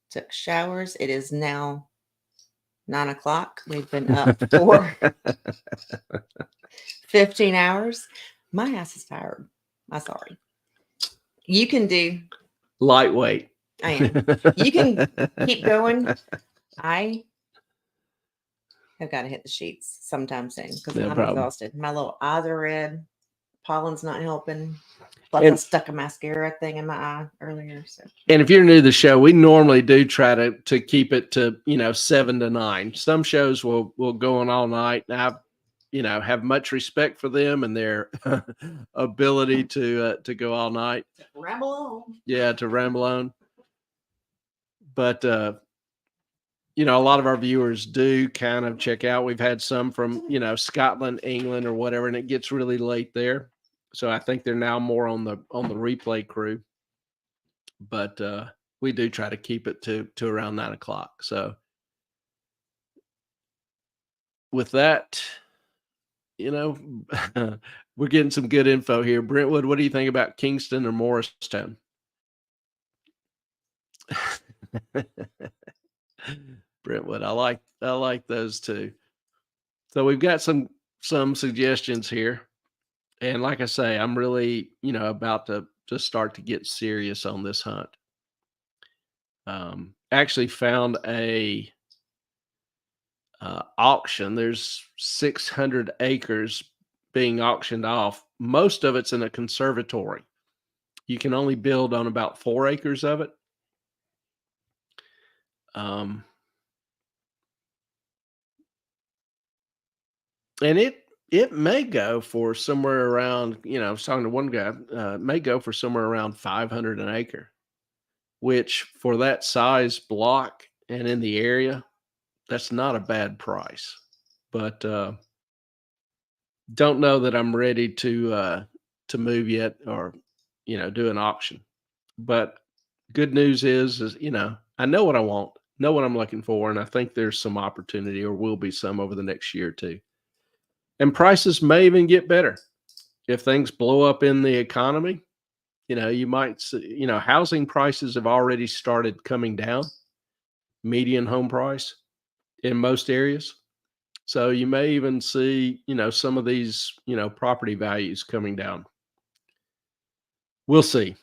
took showers. It is now 9 o'clock. We've been up for 15 hours. My ass is tired. I'm sorry. You can do lightweight. I am. You can keep going. I have got to hit the sheets sometime soon because I'm exhausted. My little eyes are red. Pollen's not helping. Plus, I stuck a mascara thing in my eye earlier. So. And if you're new to the show, we normally do try to keep it to 7 to 9. Some shows will go on all night. And I have much respect for them and their ability to go all night. Ramble on. Yeah, to ramble on. But a lot of our viewers do kind of check out. We've had some from Scotland, England, or whatever, and it gets really late there. So I think they're now more on the replay crew. But we do try to keep it to around 9 o'clock. So with that, we're getting some good info here. Brentwood, what do you think about Kingston or Morristown? Brentwood, I like those two. So we've got some suggestions here. And like I say, I'm really, about to start to get serious on this hunt. Actually found a auction. There's 600 acres being auctioned off. Most of it's in a conservatory. You can only build on about 4 acres of it. And it may go for somewhere around, I was talking to one guy, may go for somewhere around 500 an acre, which for that size block and in the area, that's not a bad price. But don't know that I'm ready to move yet or, do an auction. But good news is, I know what I want, know what I'm looking for, and I think there's some opportunity, or will be some, over the next year or two. And prices may even get better if things blow up in the economy. You might see, housing prices have already started coming down, median home price in most areas. So you may even see, some of these, property values coming down. We'll see.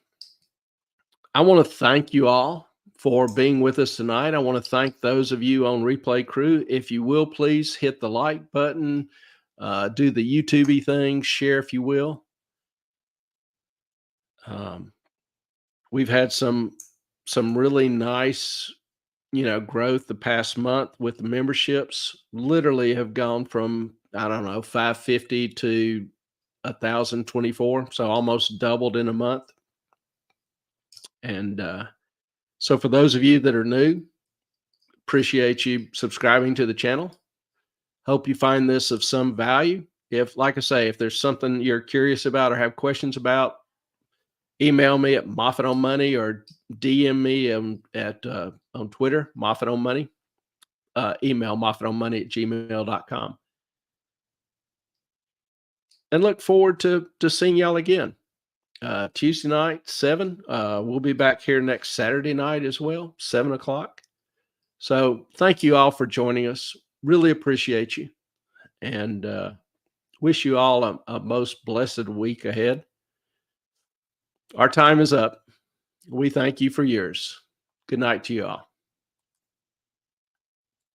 I want to thank you all for being with us tonight. I want to thank those of you on Replay Crew. If you will, please hit the like button, do the YouTube thing, share if you will. We've had some really nice, growth the past month with the memberships. Literally have gone from, I don't know, 550 to 1,024, so almost doubled in a month. And so for those of you that are new, appreciate you subscribing to the channel. Hope you find this of some value. If, like I say, if there's something you're curious about or have questions about, email me at Moffat on Money or DM me on Twitter, Moffat on Money. Email moffatonmoney@gmail.com. And look forward to seeing y'all again. Tuesday night, 7. We'll be back here next Saturday night as well, 7 o'clock. So thank you all for joining us. Really appreciate you. And wish you all a most blessed week ahead. Our time is up. We thank you for yours. Good night to you all.